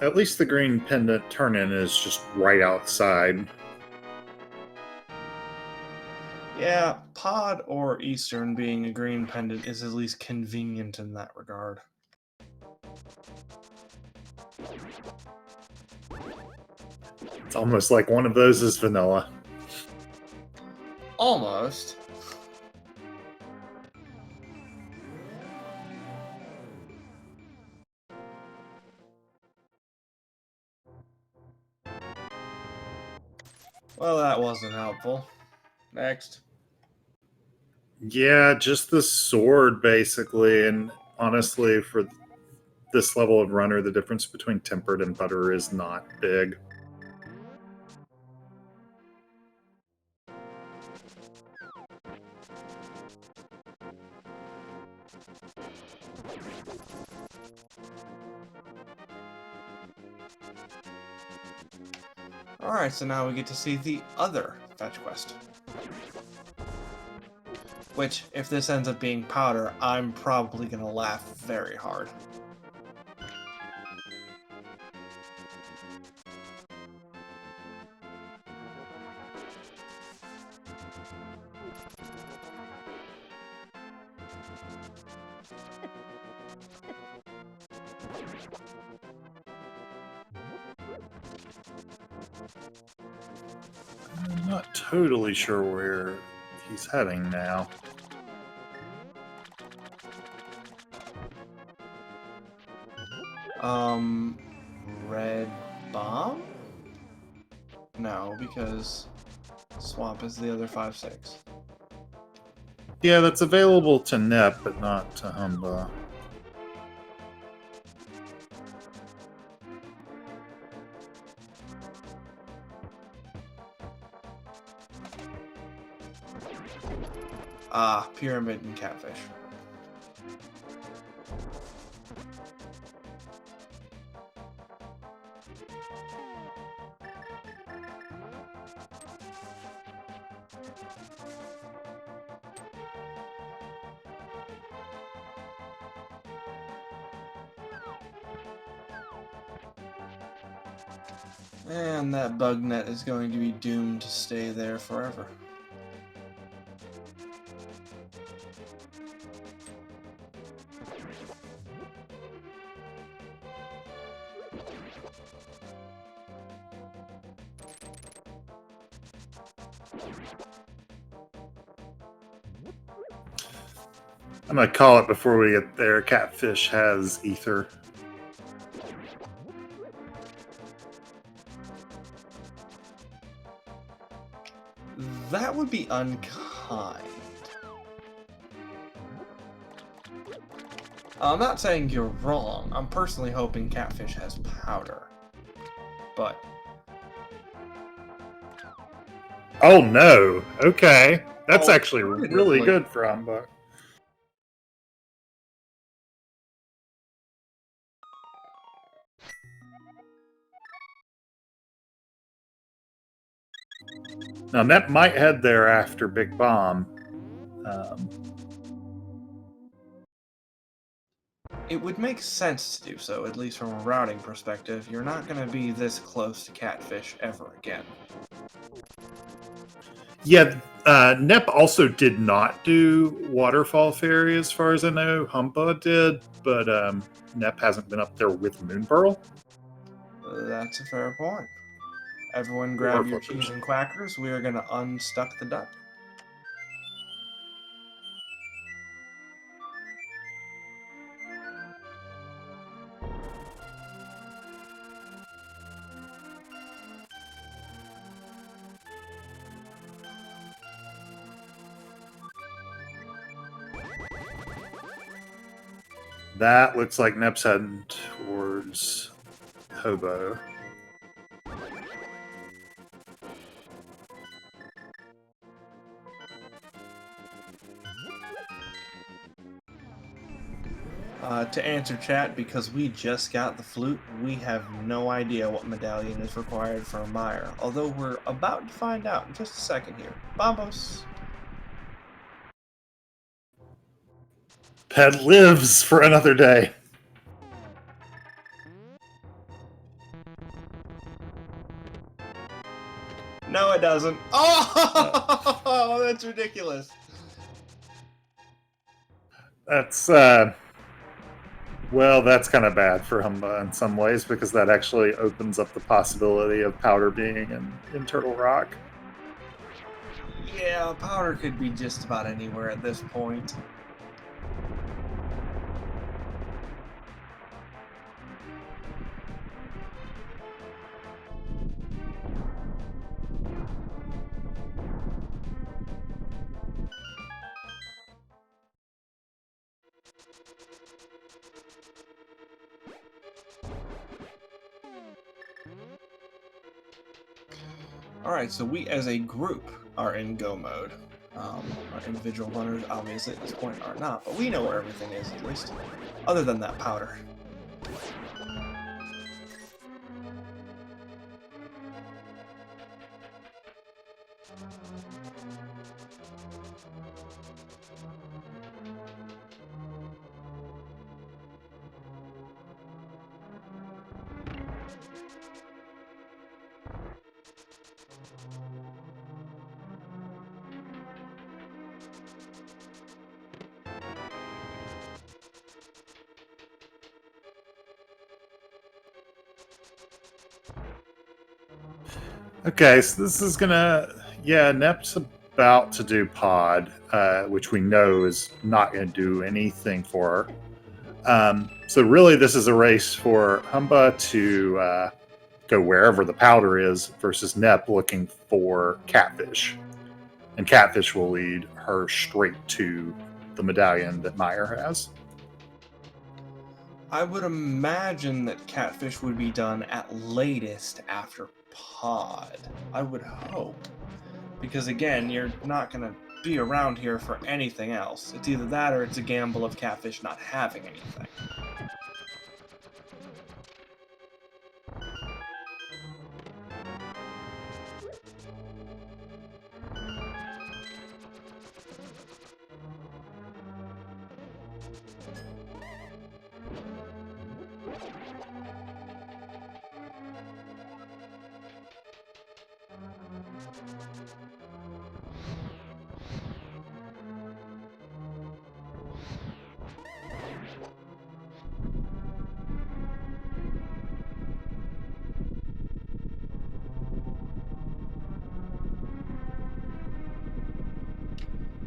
At least the green pendant turn-in is just right outside. Yeah, Pod or Eastern being a green pendant is at least convenient in that regard. It's almost like one of those is vanilla. Almost. Well, that wasn't helpful. Next. Yeah, just the sword, basically. And honestly, for this level of runner, the difference between tempered and butter is not big. Alright, so now we get to see the other fetch quest. Which, if this ends up being powder, I'm probably going to laugh very hard. I'm not totally sure where he's heading now. Red Bomb? No, because Swamp is the other 5/6. Yeah, that's available to Nep, but not to Humbugh. Ah, Pyramid and Catfish. And that bug net is going to be doomed to stay there forever. I'm going to call it before we get there. Catfish has ether. That would be unkind. I'm not saying you're wrong. I'm personally hoping Catfish has powder. But... Oh, no. Okay. That's Oh, actually really good for humbugh. Now, Nep might head there after Big Bomb. It would make sense to do so, at least from a routing perspective. You're not going to be this close to Catfish ever again. Yeah, Nep also did not do Waterfall Fairy, as far as I know. humbugh did, but Nep hasn't been up there with Moonpearl. That's a fair point. Everyone grab your cheese and quackers. We are going to unstuck the duck. That looks like Nep's heading towards Hobo. To answer chat, because we just got the flute, we have no idea what medallion is required for a mire, although we're about to find out in just a second here. Bombos! Ped lives for another day. No, it doesn't. Oh, that's ridiculous. That's, well, that's kind of bad for humbugh in some ways, because that actually opens up the possibility of powder being in Turtle Rock. Yeah, powder could be just about anywhere at this point. Alright, so we as a group are in go mode. Our individual runners obviously at this point are not, but we know where everything is at least, other than that powder. Okay, so this is gonna... Yeah, Nep's about to do Pod, which we know is not going to do anything for her. So really, this is a race for humbugh to go wherever the powder is, versus Nep looking for Catfish. And Catfish will lead her straight to the medallion that Meyer has. I would imagine that Catfish would be done at latest after Pod. I would hope. Because again, you're not going to be around here for anything else. It's either that or it's a gamble of Catfish not having anything.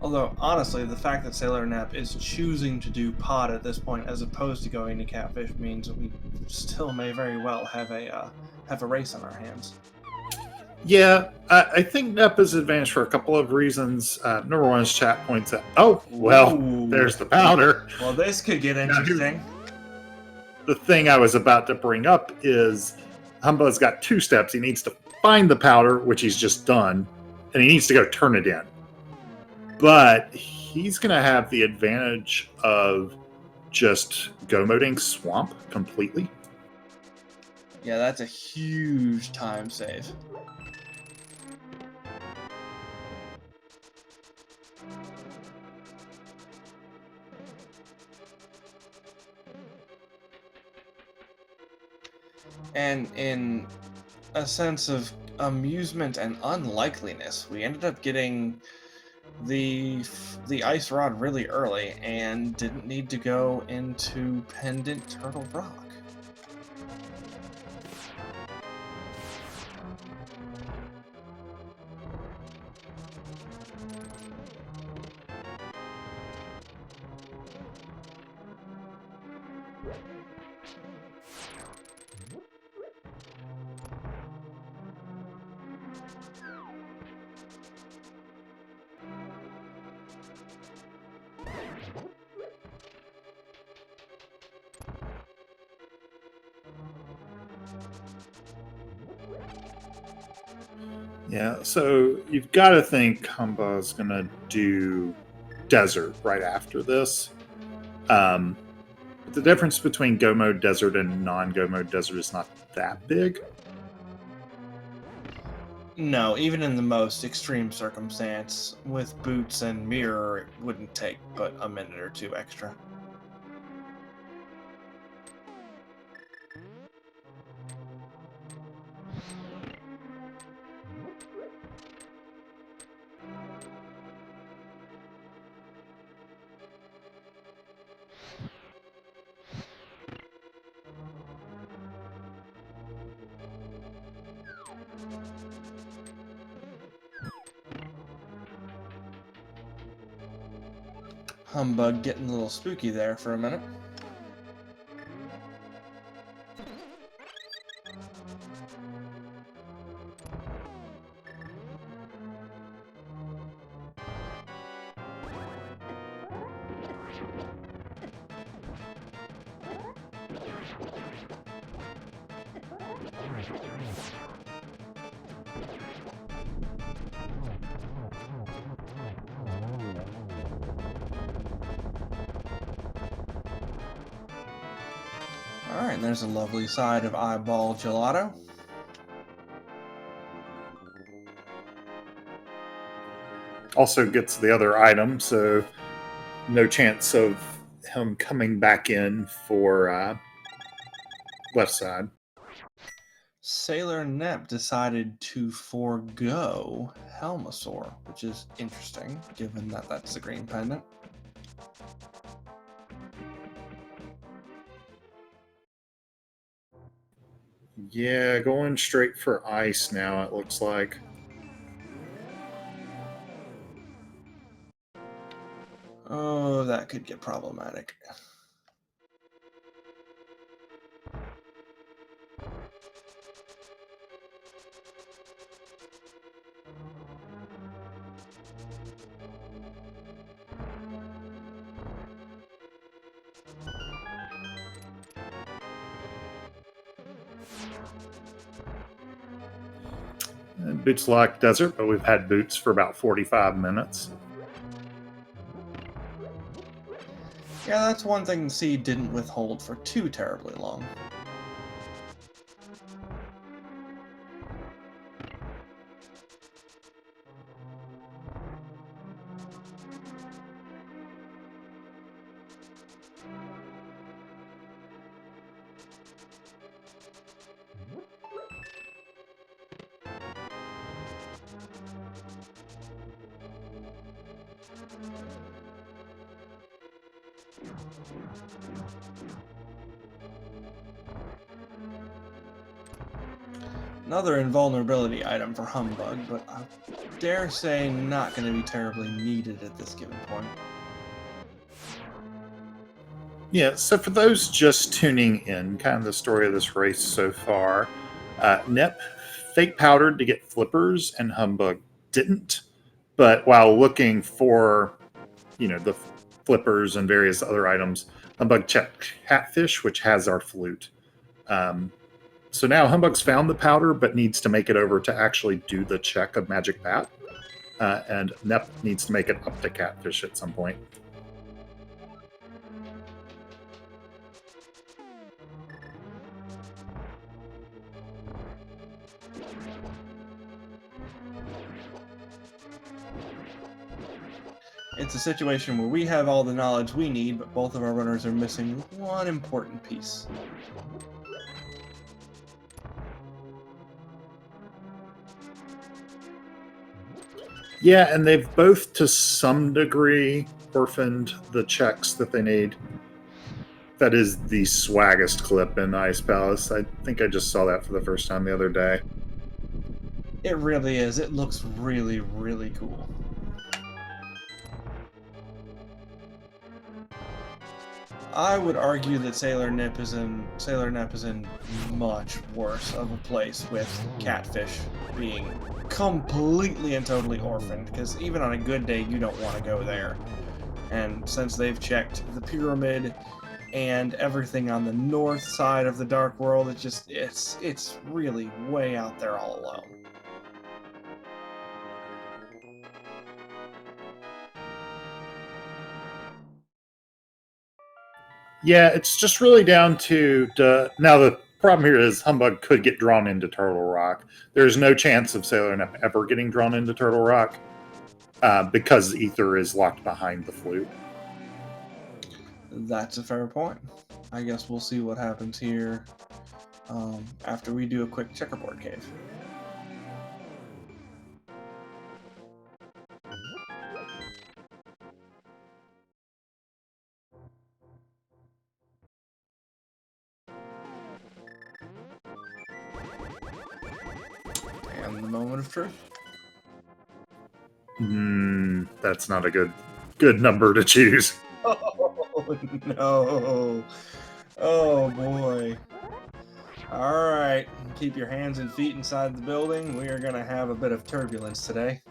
Although, honestly, the fact that SailorNep is choosing to do pod at this point as opposed to going to catfish means that we still may very well have a race on our hands. Yeah, I think NEP is advanced for a couple of reasons. Number one is chat points out, oh, well, Ooh. there's the powder. Well, this could get interesting. The thing I was about to bring up is Humbugh's got 2 steps. He needs to find the powder, which he's just done, and he needs to go turn it in. But he's going to have the advantage of just go-moding Swamp completely. Yeah, that's a huge time save. And in a sense of amusement and unlikeliness, we ended up getting the ice rod really early and didn't need to go into Pendant Turtle Rock. Yeah, so you've got to think Humbugh's going to do Desert right after this. But the difference between Go Mode Desert and non-Go Mode Desert is not that big. No, even in the most extreme circumstance, with boots and mirror, it wouldn't take but a minute or 2 extra. Humbug getting a little spooky there for a minute. Alright, and there's a lovely side of eyeball gelato. Also gets the other item, so no chance of him coming back in for left side. SailorNep decided to forego Helmosaur, which is interesting, given that that's the green pendant. Yeah, going straight for ice now, it looks like. Oh, that could get problematic. Boots like Desert, but we've had Boots for about 45 minutes. Yeah, that's one thing C didn't withhold for too terribly long. Another invulnerability item for Humbug, but I dare say not going to be terribly needed at this given point. Yeah, so for those just tuning in, kind of the story of this race so far, Nep fake powdered to get flippers and Humbug didn't. But while looking for, the flippers and various other items, Humbug checked Catfish, which has our flute. So now Humbug's found the powder, but needs to make it over to actually do the check of Magic Bat. And Nep needs to make it up to Catfish at some point. It's a situation where we have all the knowledge we need, but both of our runners are missing one important piece. Yeah, and they've both, to some degree, orphaned the checks that they need. That is the swaggest clip in Ice Palace. I think I just saw that for the first time the other day. It really is. It looks really, really cool. I would argue that SailorNep is in much worse of a place with Catfish being completely and totally orphaned, because even on a good day you don't want to go there. And since they've checked the pyramid and everything on the north side of the Dark World, it's really way out there all alone. Yeah, it's just really down to now the problem here is Humbug could get drawn into Turtle Rock. There's no chance of SailorNep ever getting drawn into Turtle Rock because Ether is locked behind the flute. That's a fair point. I guess we'll see what happens here after we do a quick checkerboard cave. And the moment of truth. That's not a good number to choose. Oh no! Oh boy! All right, keep your hands and feet inside the building. We are going to have a bit of turbulence today.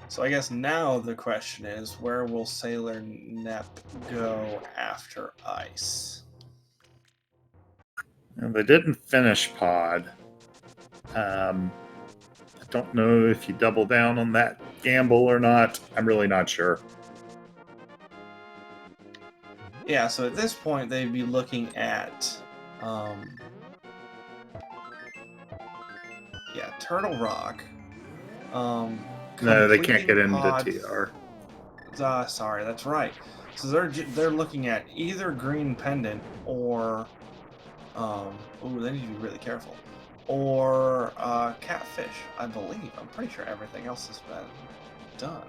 So I guess now the question is, where will SailorNep go after Ice? And they didn't finish Pod. I don't know if you double down on that gamble or not. I'm really not sure. Yeah, so at this point they'd be looking at Turtle Rock. No, they can't get into Pod... TR. Sorry, that's right. So they're looking at either Green Pendant or they need to be really careful. Or Catfish, I believe. I'm pretty sure everything else has been done.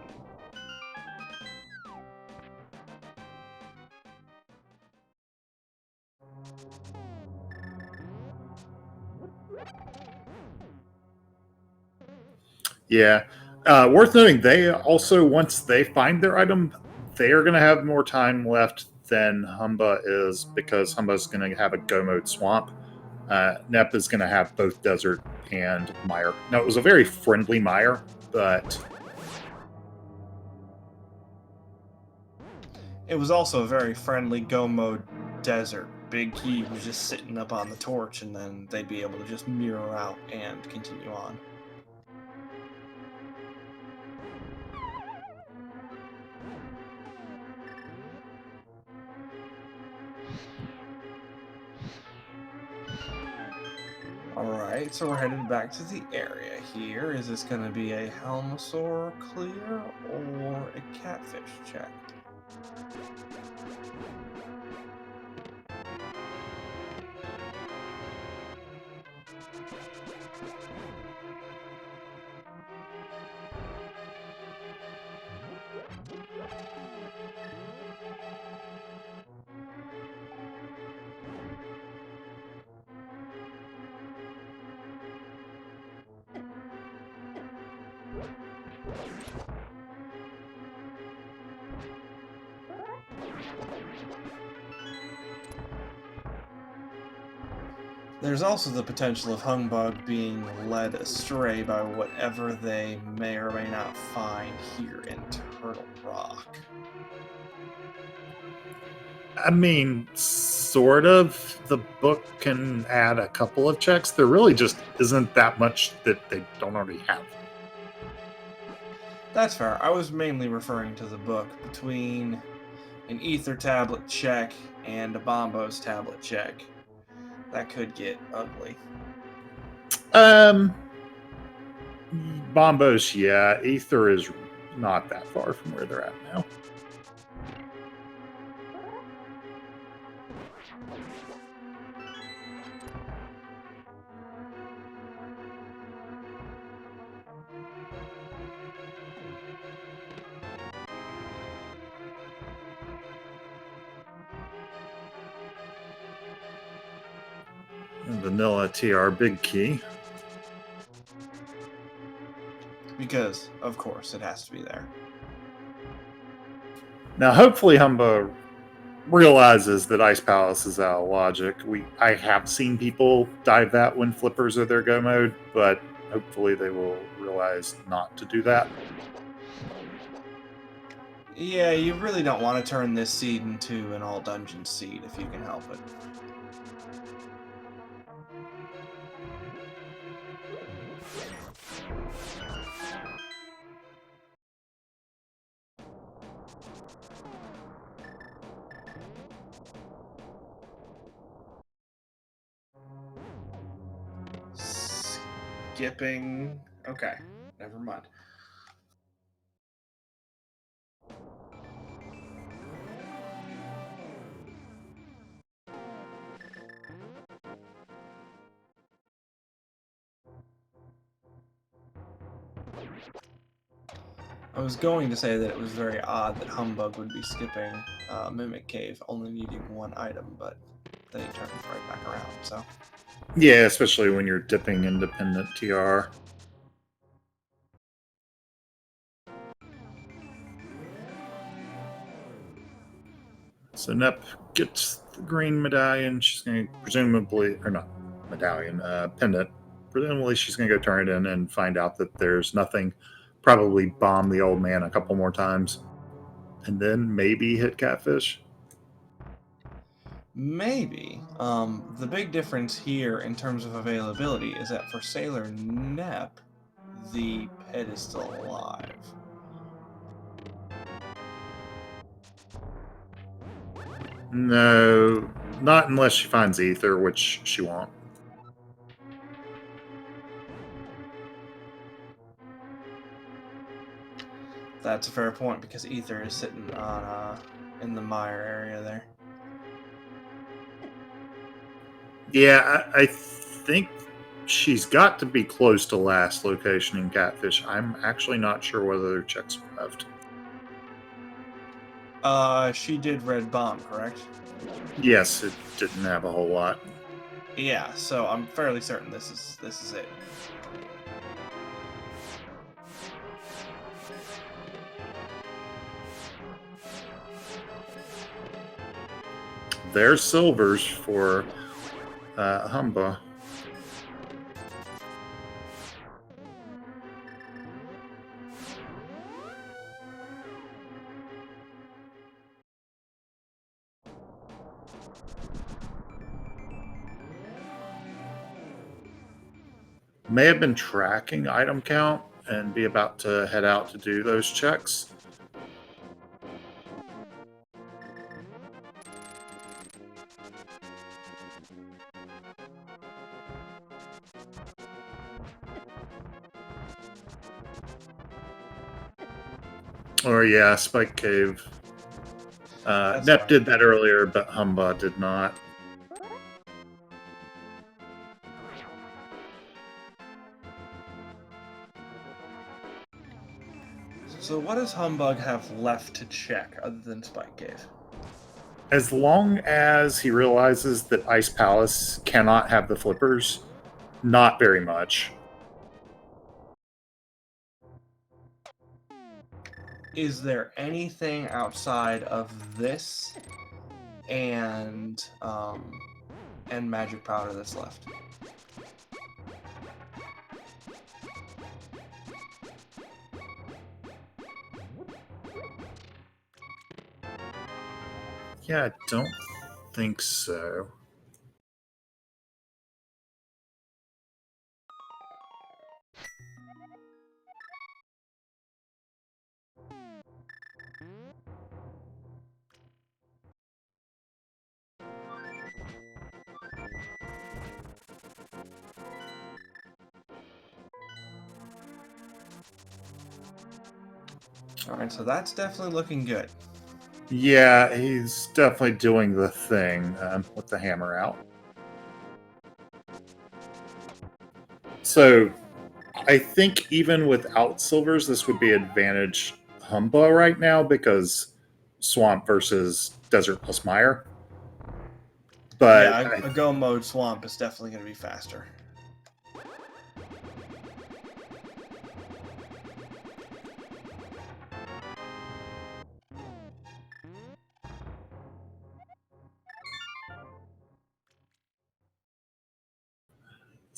Yeah. Worth noting, they also, once they find their item, they are going to have more time left than Humbugh is, because Humbug's going to have a go mode swamp. Nep is going to have both desert and mire. Now, it was a very friendly mire, but it was also a very friendly go mode desert. Big Key was just sitting up on the torch, and then they'd be able to just mirror out and continue on. Alright, so we're headed back to the area here. Is this going to be a Helmasaur clear or a Catfish check? There's also the potential of humbugh being led astray by whatever they may or may not find here in Turtle Rock. I mean, sort of. The book can add a couple of checks. There really just isn't that much that they don't already have. That's fair. I was mainly referring to the book. Between an ether tablet check and a bombos tablet check, that could get ugly. Bombos, yeah. Ether is not that far from where they're at now. Vanilla TR big key. Because, of course, it has to be there. Now, hopefully, humbugh realizes that Ice Palace is out of logic. I have seen people dive that when flippers are their go mode, but hopefully they will realize not to do that. Yeah, you really don't want to turn this seed into an all-dungeon seed if you can help it. Skipping... Okay, never mind. I was going to say that it was very odd that humbugh would be skipping Mimic Cave, only needing one item, but then he turns right back around, so... Yeah, especially when you're dipping independent TR. So Nep gets the green medallion. She's going to presumably, or not medallion, pendant. Presumably she's going to go turn it in and find out that there's nothing. Probably bomb the old man a couple more times. And then maybe hit Catfish. Maybe. The big difference here in terms of availability is that for SailorNep, the pet is still alive. No, not unless she finds Ether, which she won't. That's a fair point because Ether is sitting on in the mire area there. Yeah, I think she's got to be close to last location in Catfish. I'm actually not sure whether there are checks left. She did red bomb, correct? Yes, it didn't have a whole lot. Yeah, so I'm fairly certain this is it. There's silvers for humbugh. May have been tracking item count and be about to head out to do those checks. Or yeah, Spike Cave. Nep did that earlier, but humbugh did not. So what does Humbug have left to check other than Spike Cave? As long as he realizes that Ice Palace cannot have the flippers, not very much. Is there anything outside of this and magic powder that's left? Yeah, I don't think so. All right, so that's definitely looking good. Yeah, he's definitely doing the thing with the hammer out. So I think even without silvers, this would be advantage Humbugh right now because Swamp versus Desert plus Mire. But Yeah, a go mode swamp is definitely going to be faster.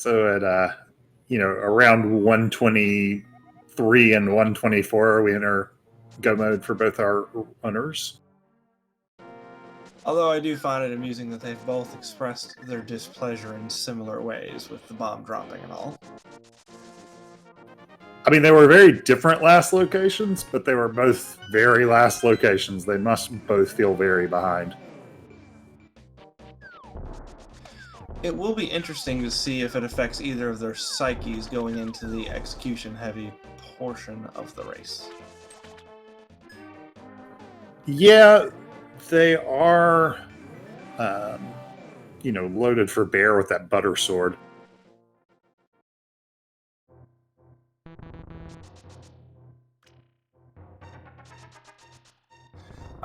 so at around 123 and 124, we enter go mode for both our runners. Although I do find it amusing that they've both expressed their displeasure in similar ways with the bomb dropping and all. I mean, they were very different last locations, but they were both very last locations. They must both feel very behind. It will be interesting to see if it affects either of their psyches going into the execution-heavy portion of the race. Yeah, they are, loaded for bear with that butter sword.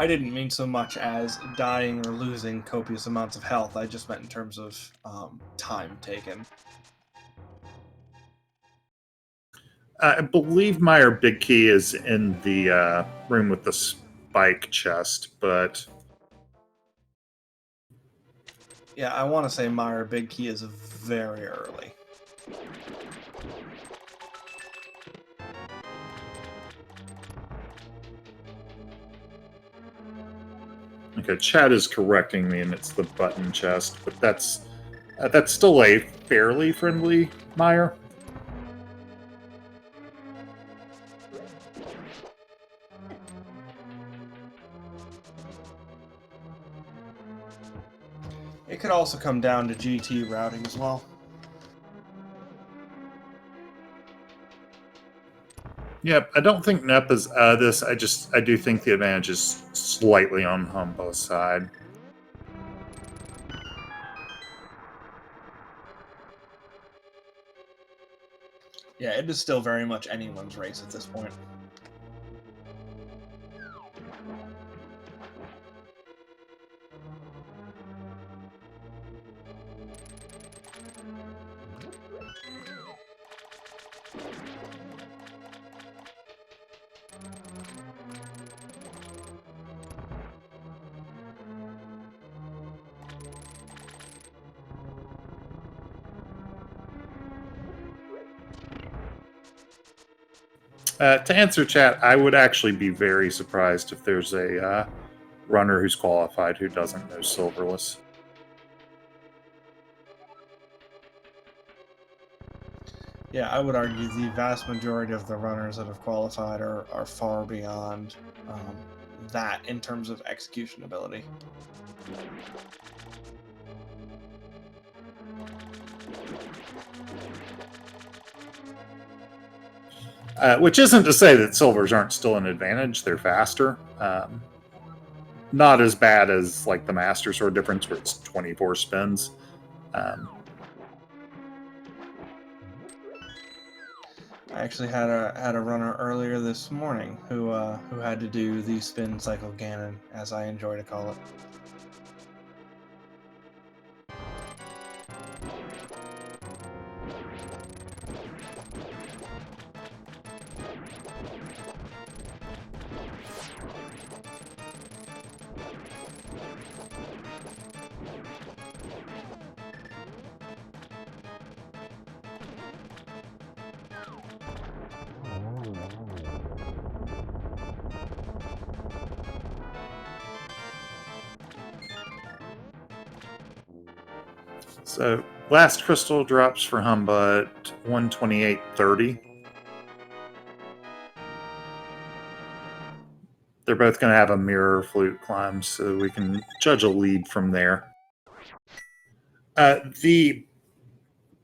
I didn't mean so much as dying or losing copious amounts of health. I just meant in terms of time taken. I believe Meyer Big Key is in the room with the spike chest, but Yeah, I want to say Meyer Big Key is very early. okay, Chad is correcting me, and it's the button chest, but that's still a fairly friendly Meyer. It could also come down to GT routing as well. Yep, I don't think Nep is this. I do think the advantage is slightly on Humbo's side. Yeah, it is still very much anyone's race at this point. To answer chat, I would actually be very surprised if there's a runner who's qualified who doesn't know Silverless. Yeah, I would argue the vast majority of the runners that have qualified are far beyond that in terms of execution ability. Which isn't to say that silvers aren't still an advantage. They're faster. Not as bad as like the Master Sword difference where it's 24 spins. I actually had a runner earlier this morning who had to do the spin cycle Ganon, as I enjoy to call it. So last crystal drops for humbugh at 128.30. They're both going to have a mirror flute climb, so we can judge a lead from there. The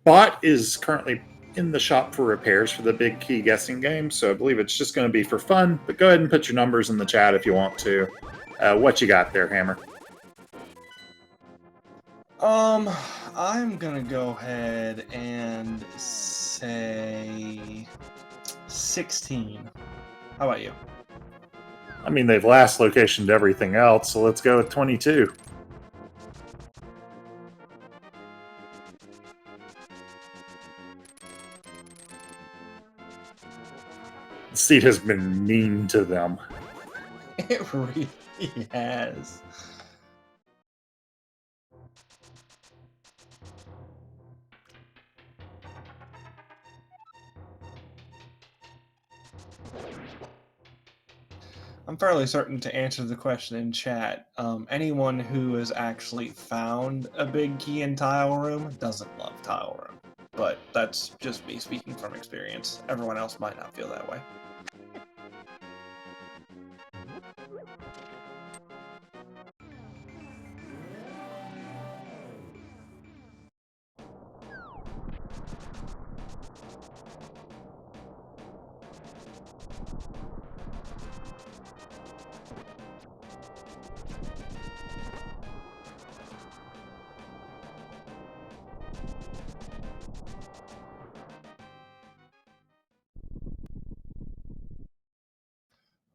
bot is currently in the shop for repairs for the big key guessing game, so I believe it's just going to be for fun, but go ahead and put your numbers in the chat if you want to. What you got there, Hammer? I'm gonna go ahead and say 16. How about you? I mean, they've last locationed everything else, so let's go with 22. The seat has been mean to them. It really has. I'm fairly certain to answer the question in chat. Anyone who has actually found a big key in Tile Room doesn't love Tile Room. But that's just me speaking from experience. Everyone else might not feel that way.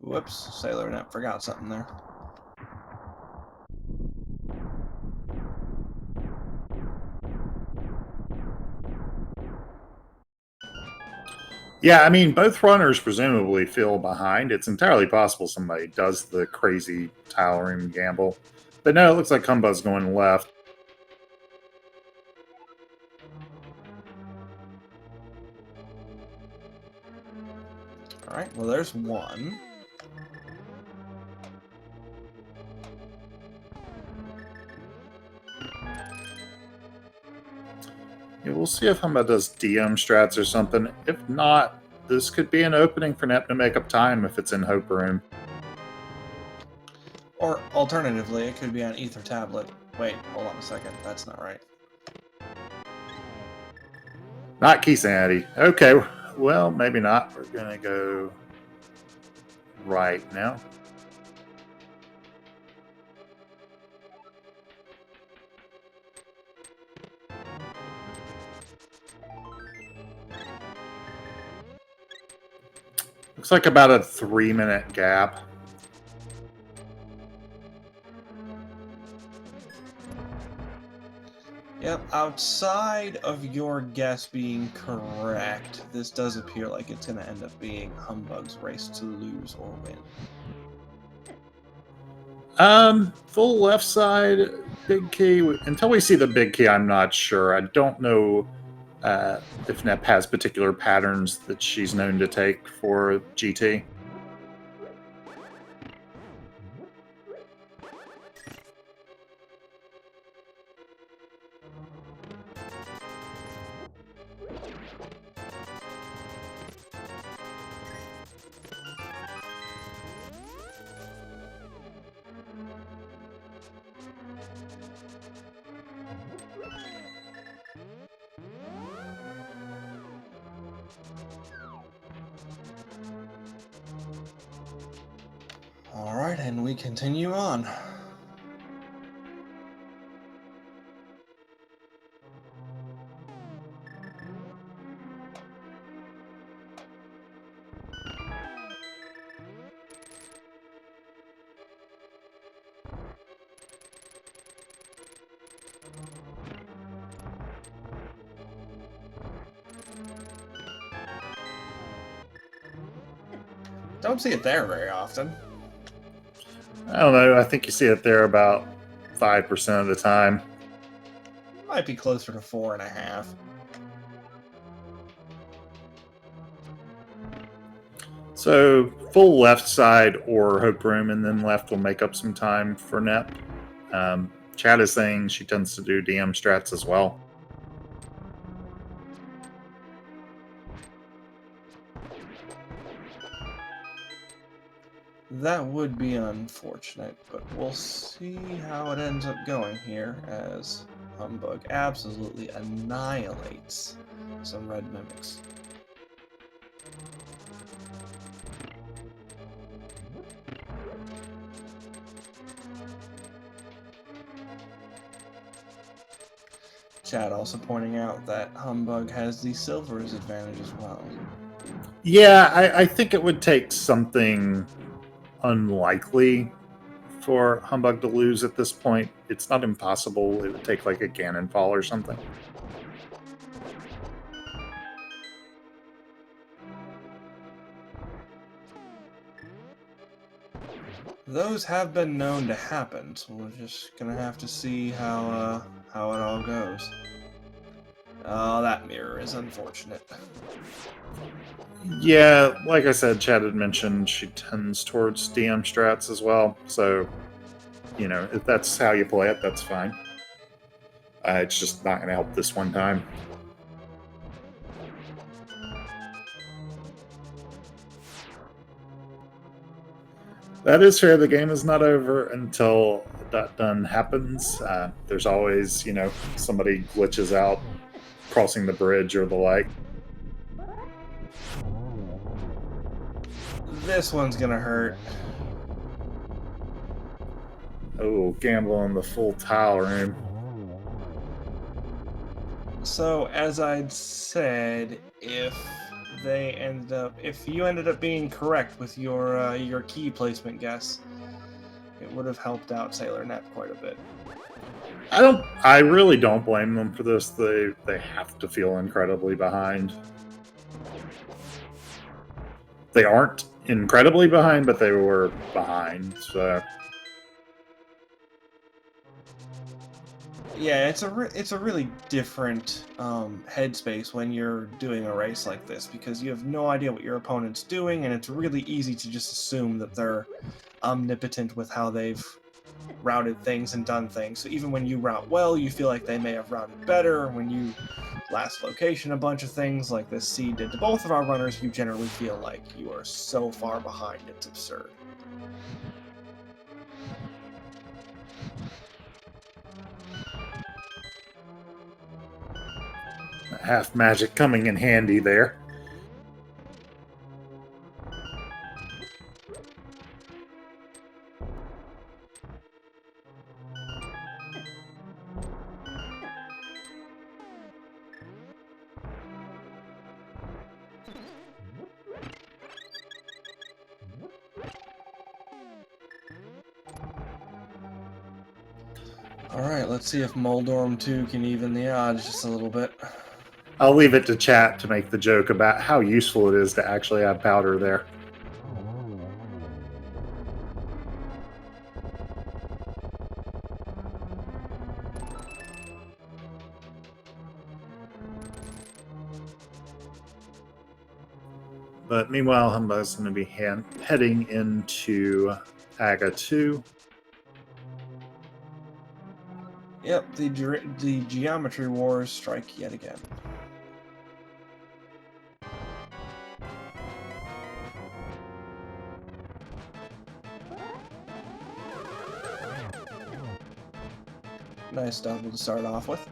Whoops, SailorNep forgot something there. Yeah, I mean, both runners presumably feel behind. It's entirely possible somebody does the crazy tile room gamble. But no, it looks like humbugh's going left. Alright, well there's one. Yeah, we'll see if humbugh does DM strats or something. If not, this could be an opening for Nep to make up time if it's in Hope Room. Or alternatively, it could be on Ether Tablet. Wait, hold on a second. That's not right. Not Key Sanity. Okay, well, maybe not. We're going to go right now. Looks like about a 3-minute gap. Yep, outside of your guess being correct, this does appear like it's going to end up being Humbugh's race to lose or win. Full left side, big key. Until we see the big key, I'm not sure. I don't know if Nep has particular patterns that she's known to take for GT. Alright, and we continue on. Don't see it there very often. I don't know. I think you see it there about 5% of the time. Might be closer to 4.5. So full left side or Hope Room, and then left will make up some time for Nep. Chad is saying she tends to do DM strats as well. That would be unfortunate, but we'll see how it ends up going here as Humbug absolutely annihilates some red mimics. Chad also pointing out that Humbug has the silver's advantage as well. Yeah, I think it would take something unlikely for Humbug to lose at this point. It's not impossible. It would take like a cannon fall or something. Those have been known to happen, so we're just gonna have to see how it all goes. Oh, that mirror is unfortunate. Yeah, like I said, Chad had mentioned she tends towards DM strats as well. So, if that's how you play it, that's fine. It's just not going to help this one time. That is fair. The game is not over until that done happens. There's always, somebody glitches out crossing the bridge or the like. This one's gonna hurt. Oh, gamble in the full tile room. So, as I'd said, if you ended up being correct with your key placement guess, it would have helped out SailorNep quite a bit. I really don't blame them for this. They have to feel incredibly behind. They aren't incredibly behind, but they were behind. So yeah, it's a really different headspace when you're doing a race like this, because you have no idea what your opponent's doing, and it's really easy to just assume that they're omnipotent with how they've routed things and done things. So even when you route well, you feel like they may have routed better. When you last location a bunch of things like this seed did to both of our runners, you generally feel like you are so far behind, it's absurd. half magic coming in handy there. Alright, let's see if Moldorm 2 can even the odds just a little bit. I'll leave it to chat to make the joke about how useful it is to actually have powder there. But meanwhile, Humbug's going to be heading into Aga 2. Yep, the geometry wars strike yet again. Nice double to start off with.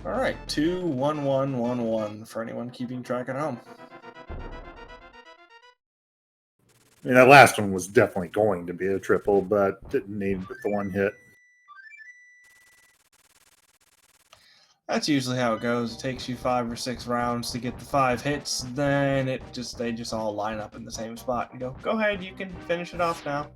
All right, 2-1-1-1-1 for anyone keeping track at home. I mean, that last one was definitely going to be a triple, but didn't need the one hit. That's usually how it goes. It takes you 5 or 6 rounds to get the 5 hits, then they just all line up in the same spot and go ahead, you can finish it off now.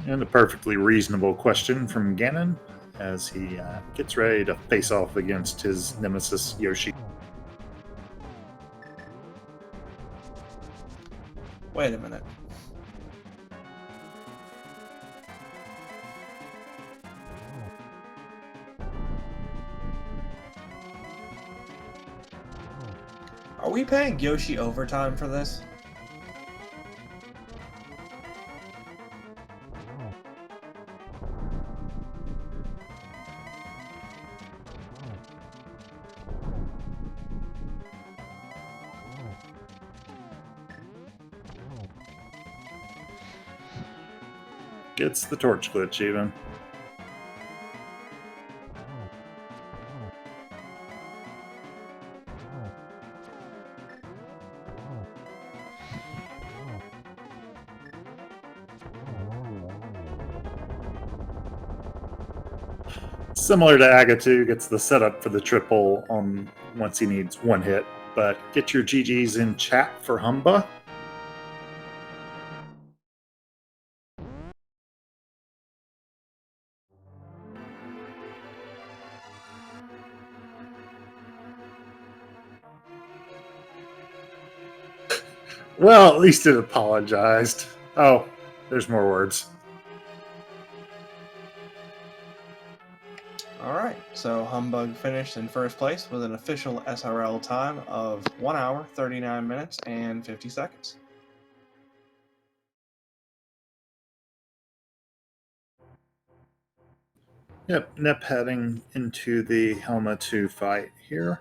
And a perfectly reasonable question from Ganon as he gets ready to face off against his nemesis Yoshi. Wait a minute. Are we paying Yoshi overtime for this? Gets the torch glitch even. Similar to Agatu, gets the setup for the triple on once he needs one hit. But get your GGs in chat for humbugh. Well, at least it apologized. Oh, there's more words. Alright, so Humbug finished in first place with an official SRL time of 1 hour, 39 minutes, and 50 seconds. Yep, Nep heading into the Helma 2 fight here.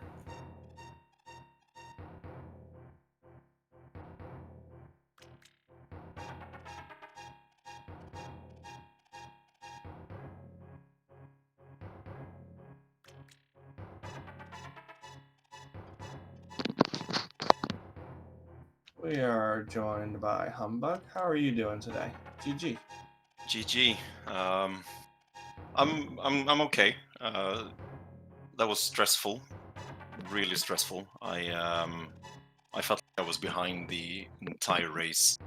We are joined by Humbug. How are you doing today? GG. GG. I'm okay. That was stressful, really stressful. I felt like I was behind the entire race.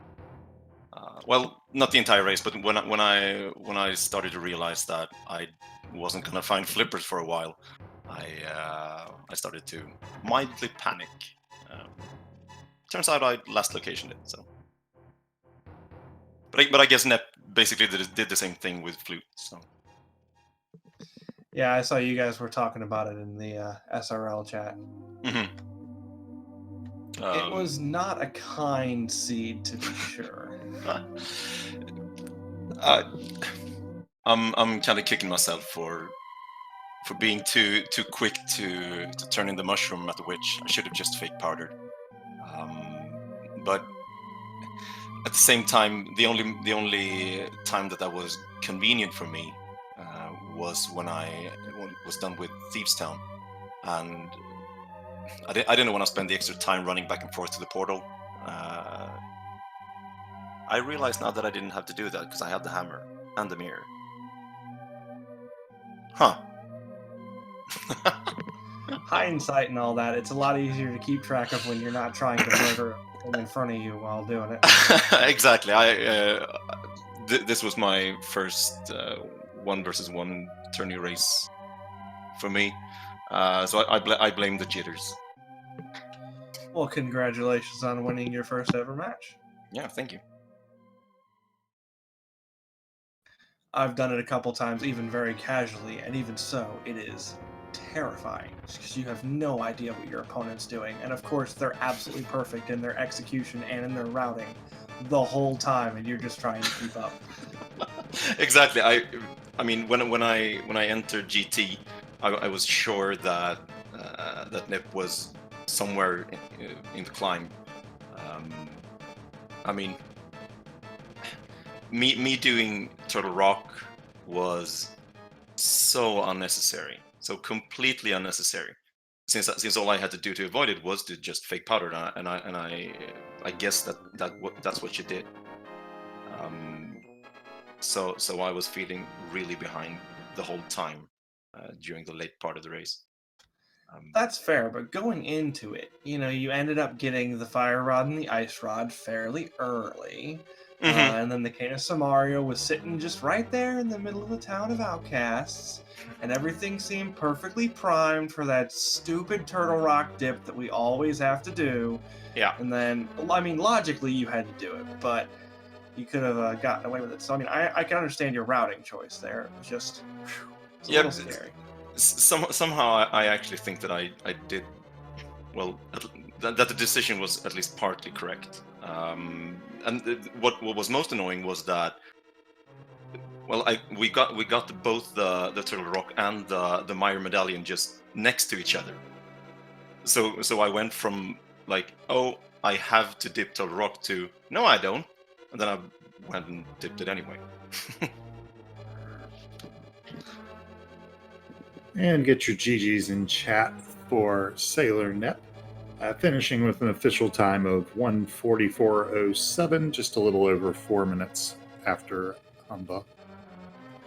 Well, not the entire race, but when I started to realize that I wasn't gonna find flippers for a while, I started to mildly panic. Turns out I last locationed it, so. But I guess Nep basically did the same thing with flute, so. Yeah, I saw you guys were talking about it in the SRL chat. Mm-hmm. It was not a kind seed, to be sure. I'm kind of kicking myself for being too quick to turn in the mushroom at the witch. I should have just fake powdered. But at the same time, the only time that was convenient for me was when I was done with Thieves Town, and I didn't want to spend the extra time running back and forth to the portal. I realize now that I didn't have to do that because I had the hammer and the mirror. Huh. Hindsight and all that, it's a lot easier to keep track of when you're not trying to murder them in front of you while doing it. Exactly. This was my first 1 versus 1 tourney race for me, so I blame the jitters. Well, congratulations on winning your first ever match. Yeah, thank you. I've done it a couple times, even very casually, and even so, it is terrifying because you have no idea what your opponent's doing, and of course they're absolutely perfect in their execution and in their routing the whole time, and you're just trying to keep up. Exactly. I mean, when I entered GT, I was sure that that Nip was somewhere in the climb. I mean, me doing Turtle Rock was so unnecessary, so completely unnecessary. Since all I had to do to avoid it was to just fake powder, and I guess that's what she did. So I was feeling really behind the whole time during the late part of the race. That's fair, but going into it, you ended up getting the fire rod and the ice rod fairly early. Mhm. And then the Cane of Samaria was sitting just right there in the middle of the town of outcasts, and everything seemed perfectly primed for that stupid turtle rock dip that we always have to do. Yeah. And then, I mean, logically you had to do it, but you could have gotten away with it. So, I mean, I can understand your routing choice there. It was just, it's a Yeah. little scary. Somehow I actually think that I did well. That the decision was at least partly correct. And what was most annoying was that, well, we got both the turtle rock and the Meyer medallion just next to each other. So I went from like, oh, I have to dip turtle rock to no, I don't, and then I went and dipped it anyway. And get your GGs in chat for SailorNep, finishing with an official time of 1:44:07, just a little over 4 minutes after humbugh.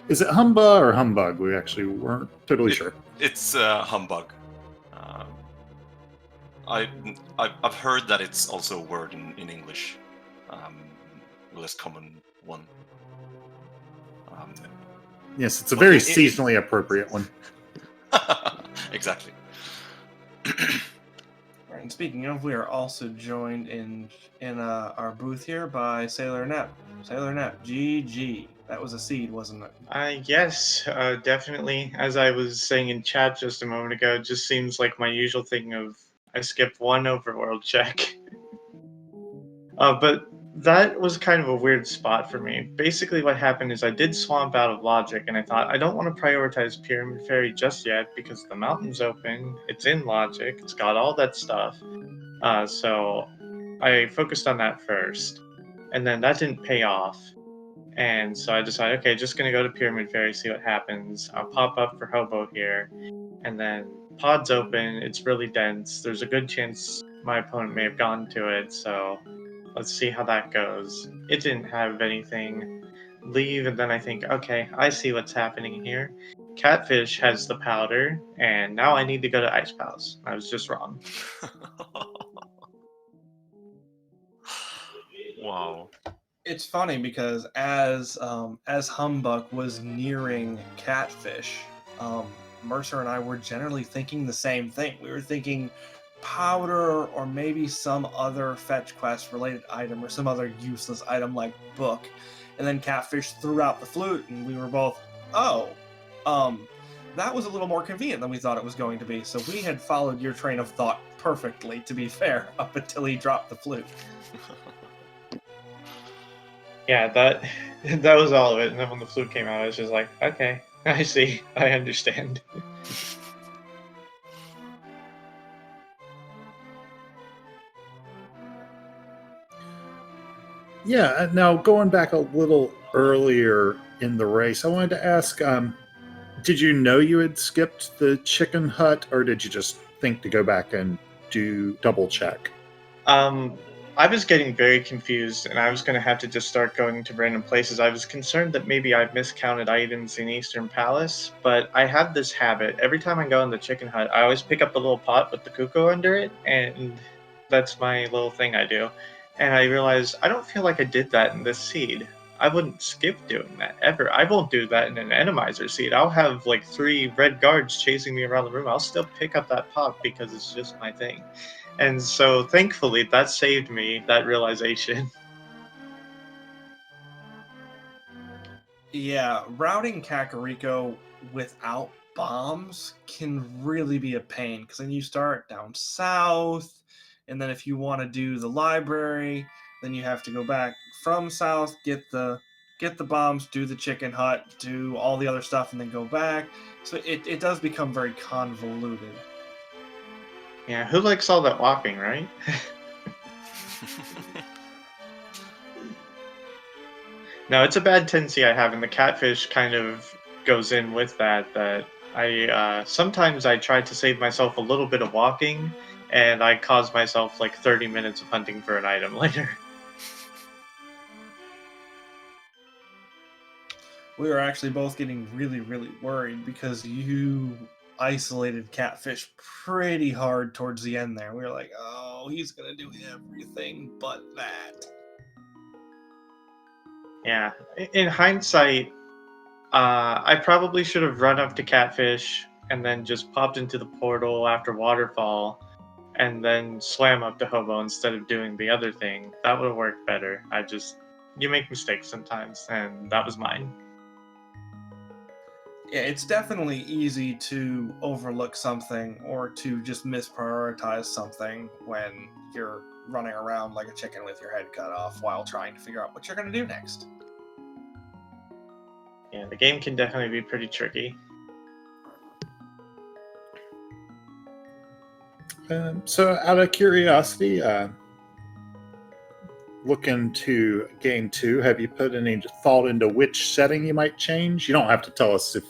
Is it humbugh or humbug? We actually weren't totally sure. It's humbug. I've heard that it's also a word in English, less common one. Yes, it's a very Well, seasonally appropriate one. Exactly. Right, and speaking of, we are also joined in our booth here by SailorNep. SailorNep, GG. That was a seed, wasn't it? Yes, definitely. As I was saying in chat just a moment ago, it just seems like my usual thing of I skip one overworld check. But that was kind of a weird spot for me. Basically, what happened is I did swamp out of logic, and I thought I don't want to prioritize Pyramid Fairy just yet because the mountain's open, it's in logic, it's got all that stuff. So I focused on that first, and then that didn't pay off. And so I decided, okay, just gonna go to Pyramid Fairy, see what happens. I'll pop up for Hobo here, and then pod's open. It's really dense. There's a good chance my opponent may have gone to it, so let's see how that goes. It didn't have anything leave, and then I think, okay, I see what's happening here. Catfish has the powder, and now I need to go to Ice Palace. I was just wrong. Wow. It's funny because as Humbug was nearing Catfish, Mercer and I were generally thinking the same thing. We were thinking powder or maybe some other fetch quest related item or some other useless item like book. And then Catfish threw out the flute and we were both, oh, that was a little more convenient than we thought it was going to be. So we had followed your train of thought perfectly, to be fair, up until he dropped the flute. Yeah, that was all of it. And then when the flute came out, I was just like, okay, I see, I understand. Yeah, now going back a little earlier in the race, I wanted to ask, did you know you had skipped the chicken hut, or did you just think to go back and do double check? I was getting very confused, and I was going to have to just start going to random places. I was concerned that maybe I miscounted items in Eastern Palace, but I have this habit. Every time I go in the chicken hut, I always pick up the little pot with the cuckoo under it, and that's my little thing I do. And I realized I don't feel like I did that in this seed. I wouldn't skip doing that ever. I won't do that in an Randomizer seed. I'll have like 3 red guards chasing me around the room. I'll still pick up that pot because it's just my thing. And so thankfully that saved me that realization. Yeah, routing Kakariko without bombs can really be a pain because then you start down south, and then if you want to do the library, then you have to go back from south, get the bombs, do the chicken hut, do all the other stuff, and then go back. So it does become very convoluted. Yeah, who likes all that walking, right? No, it's a bad tendency I have, and the catfish kind of goes in with that. That I sometimes I try to save myself a little bit of walking, and I cause myself like 30 minutes of hunting for an item later. We were actually both getting really, really worried because you isolated Catfish pretty hard towards the end there. We were like, oh, he's going to do everything but that. Yeah, in hindsight, I probably should have run up to Catfish and then just popped into the portal after Waterfall and then swam up to Hobo instead of doing the other thing. That would have worked better. You make mistakes sometimes, and that was mine. Yeah, it's definitely easy to overlook something or to just misprioritize something when you're running around like a chicken with your head cut off while trying to figure out what you're going to do next. Yeah, the game can definitely be pretty tricky. So, out of curiosity, looking to game 2, have you put any thought into which setting you might change? You don't have to tell us if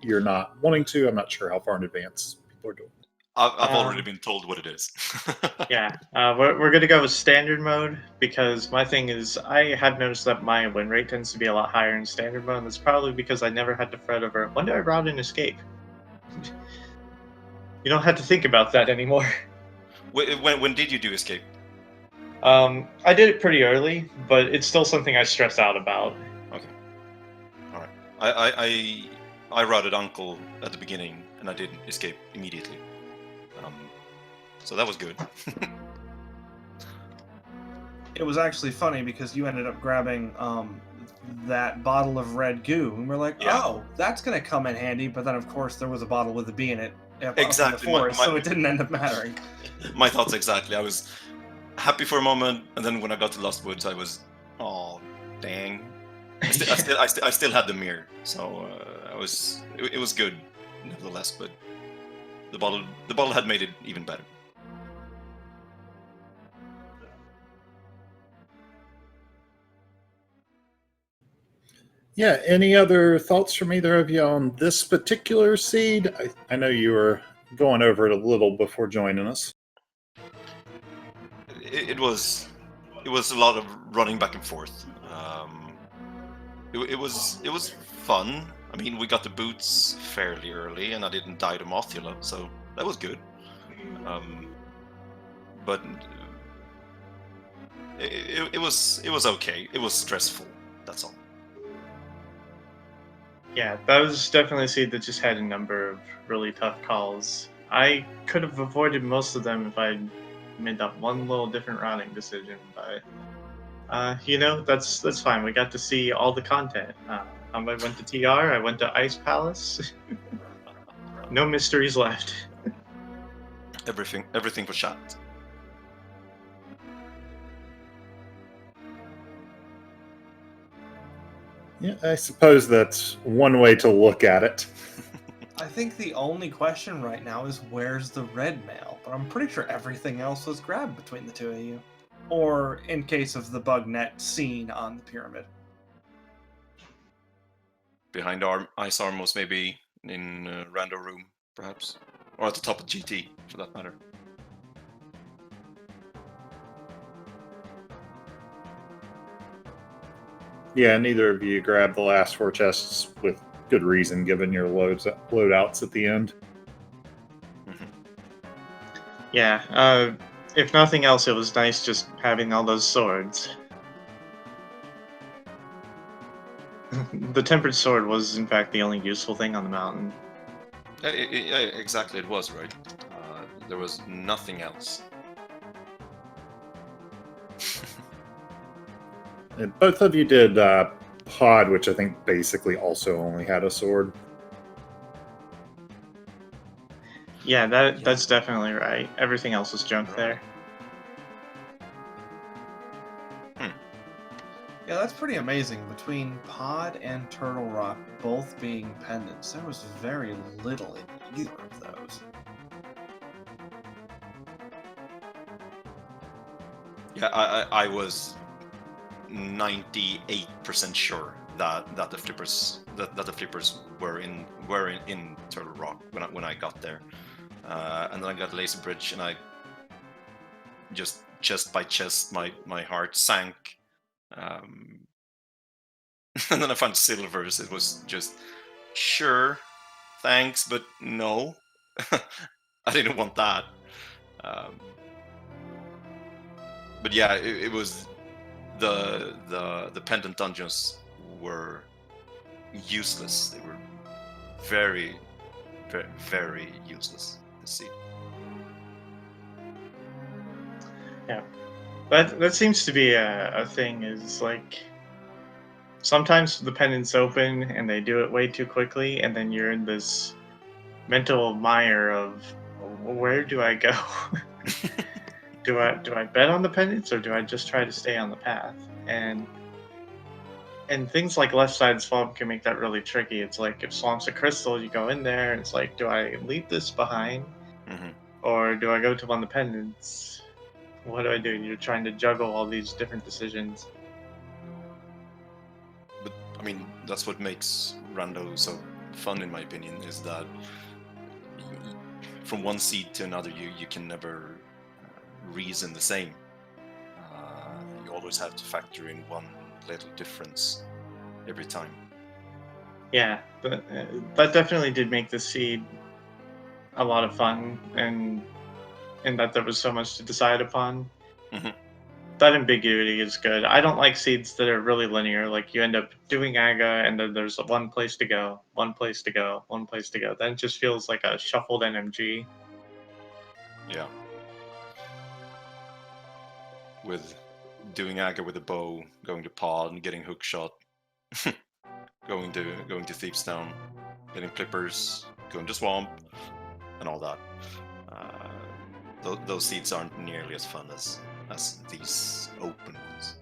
you're not wanting to. I'm not sure how far in advance people are doing. I've already been told what it is. Yeah, we're going to go with standard mode because my thing is I have noticed that my win rate tends to be a lot higher in standard mode. And that's probably because I never had to fret over when do I route an escape. You don't have to think about that anymore. When did you do escape? I did it pretty early, but it's still something I stress out about. Okay. All right. I routed Uncle at the beginning, and I didn't escape immediately. So that was good. It was actually funny because you ended up grabbing that bottle of red goo, and we're like, Yeah. oh, that's going to come in handy. But then, of course, there was a bottle with a bee in it up in Exactly, the forest, so it didn't end up mattering. My thoughts exactly. I was happy for a moment, and then when I got to Lost Woods, I was, oh, dang. I still had the mirror, so it was good, nevertheless. But the bottle had made it even better. Yeah, any other thoughts from either of you on this particular seed? I know you were going over it a little before joining us. It was a lot of running back and forth. It was fun. I mean, we got the boots fairly early, and I didn't die to Mothula, so that was good. But it was okay. It was stressful. That's all. Yeah, that was definitely a seed that just had a number of really tough calls. I could have avoided most of them if I'd made that one little different routing decision, but that's fine. We got to see all the content. I went to TR, I went to Ice Palace. No mysteries left. Everything was shot. Yeah, I suppose that's one way to look at it. I think the only question right now is where's the red mail, but I'm pretty sure everything else was grabbed between the two of you. Or in case of the bug net scene on the pyramid. Behind our ice armors, maybe in Rando room, perhaps, or at the top of GT, for that matter. Yeah, neither of you grabbed the last 4 chests with good reason, given your loadouts at the end. Mm-hmm. Yeah, if nothing else, it was nice just having all those swords. The tempered sword was, in fact, the only useful thing on the mountain. Exactly, it was, right? There was nothing else. And both of you did pod, which I think basically also only had a sword. Yeah, that's definitely right. Everything else was junk there. Yeah, that's pretty amazing. Between Pod and Turtle Rock both being pendants, there was very little in either of those. Yeah, I was 98% sure that the flippers were in Turtle Rock when I got there, and then I got Laser Bridge, and I just chest by chest my heart sank, and then I found silvers. It was just sure, thanks, but no, I didn't want that. But yeah, it was the pendant dungeons were useless. They were very, very, very useless to see. Yeah, that seems to be a thing. Is like sometimes the pendants open and they do it way too quickly, and then you're in this mental mire of where do I go? do I bet on the pendants, or do I just try to stay on the path? And things like left side swamp can make that really tricky. It's like if swamp's a crystal, you go in there, and it's like, do I leave this behind, or do I go to one of the pendants? What do I do? You're trying to juggle all these different decisions. But I mean, that's what makes Rando so fun, in my opinion, is that from one seed to another, you can never reason the same. You always have to factor in one little difference every time. Yeah, but that definitely did make the seed a lot of fun, and that there was so much to decide upon. That ambiguity is good. I don't like seeds that are really linear. Like you end up doing Aga, and then there's one place to go, one place to go, one place to go. Then it just feels like a shuffled NMG. Yeah. With doing Aga with a bow, going to pod and getting hook shot, going to Thief's Town, getting flippers, going to swamp, and all that. Those seeds aren't nearly as fun as these open ones.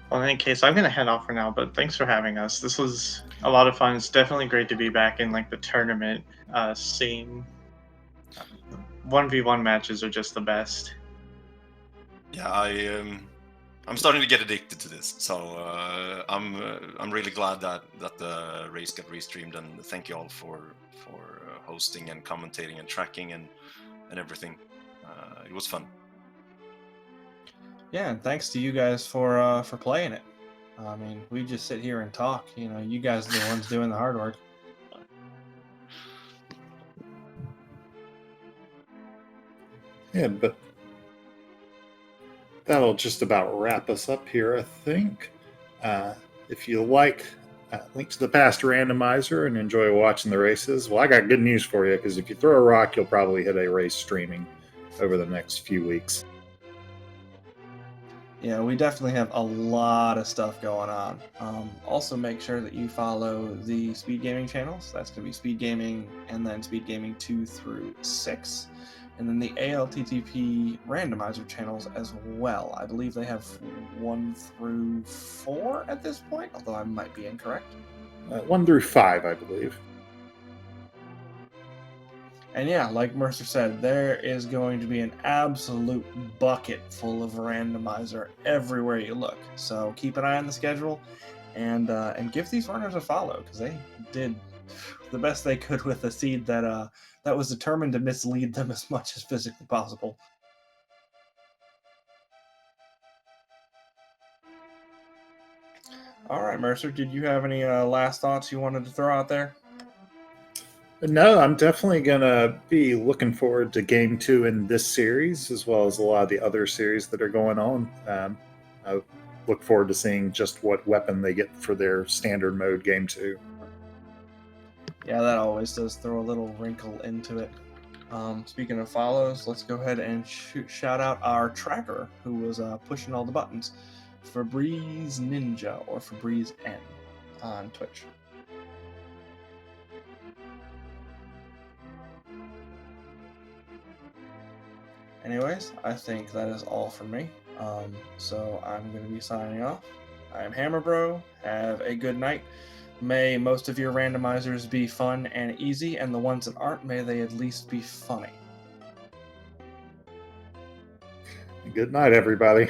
Well, in any case, I'm gonna head off for now. But thanks for having us. This was a lot of fun. It's definitely great to be back in like the tournament scene. 1v1 matches are just the best. Yeah, I'm starting to get addicted to this, so I'm really glad that the race got restreamed, and thank you all for hosting and commentating and tracking and everything. It was fun. Yeah, and thanks to you guys for playing it. I mean, we just sit here and talk. You know, you guys are the ones doing the hard work. Yeah, but that'll just about wrap us up here, I think. If you like Link to the Past Randomizer and enjoy watching the races, well, I got good news for you, because if you throw a rock, you'll probably hit a race streaming over the next few weeks. Yeah, we definitely have a lot of stuff going on. Also, make sure that you follow the Speed Gaming channels. That's going to be Speed Gaming and then Speed Gaming 2 through 6. And then the ALTTP Randomizer channels as well. I believe they have 1 through 4 at this point, although I might be incorrect. 1 through 5, I believe. And yeah, like Mercer said, there is going to be an absolute bucket full of randomizer everywhere you look. So keep an eye on the schedule, and give these runners a follow, because they did the best they could with a seed that was determined to mislead them as much as physically possible. All right, Mercer, did you have any last thoughts you wanted to throw out there? No, I'm definitely going to be looking forward to Game 2 in this series, as well as a lot of the other series that are going on. I look forward to seeing just what weapon they get for their standard mode Game 2. Yeah, that always does throw a little wrinkle into it. Speaking of follows, let's go ahead and shout out our tracker, who was pushing all the buttons, Febreze Ninja, or Febreze N, on Twitch. Anyways, I think that is all for me. So I'm going to be signing off. I am HammerBro. Have a good night. May most of your randomizers be fun and easy, and the ones that aren't, may they at least be funny. Good night, everybody.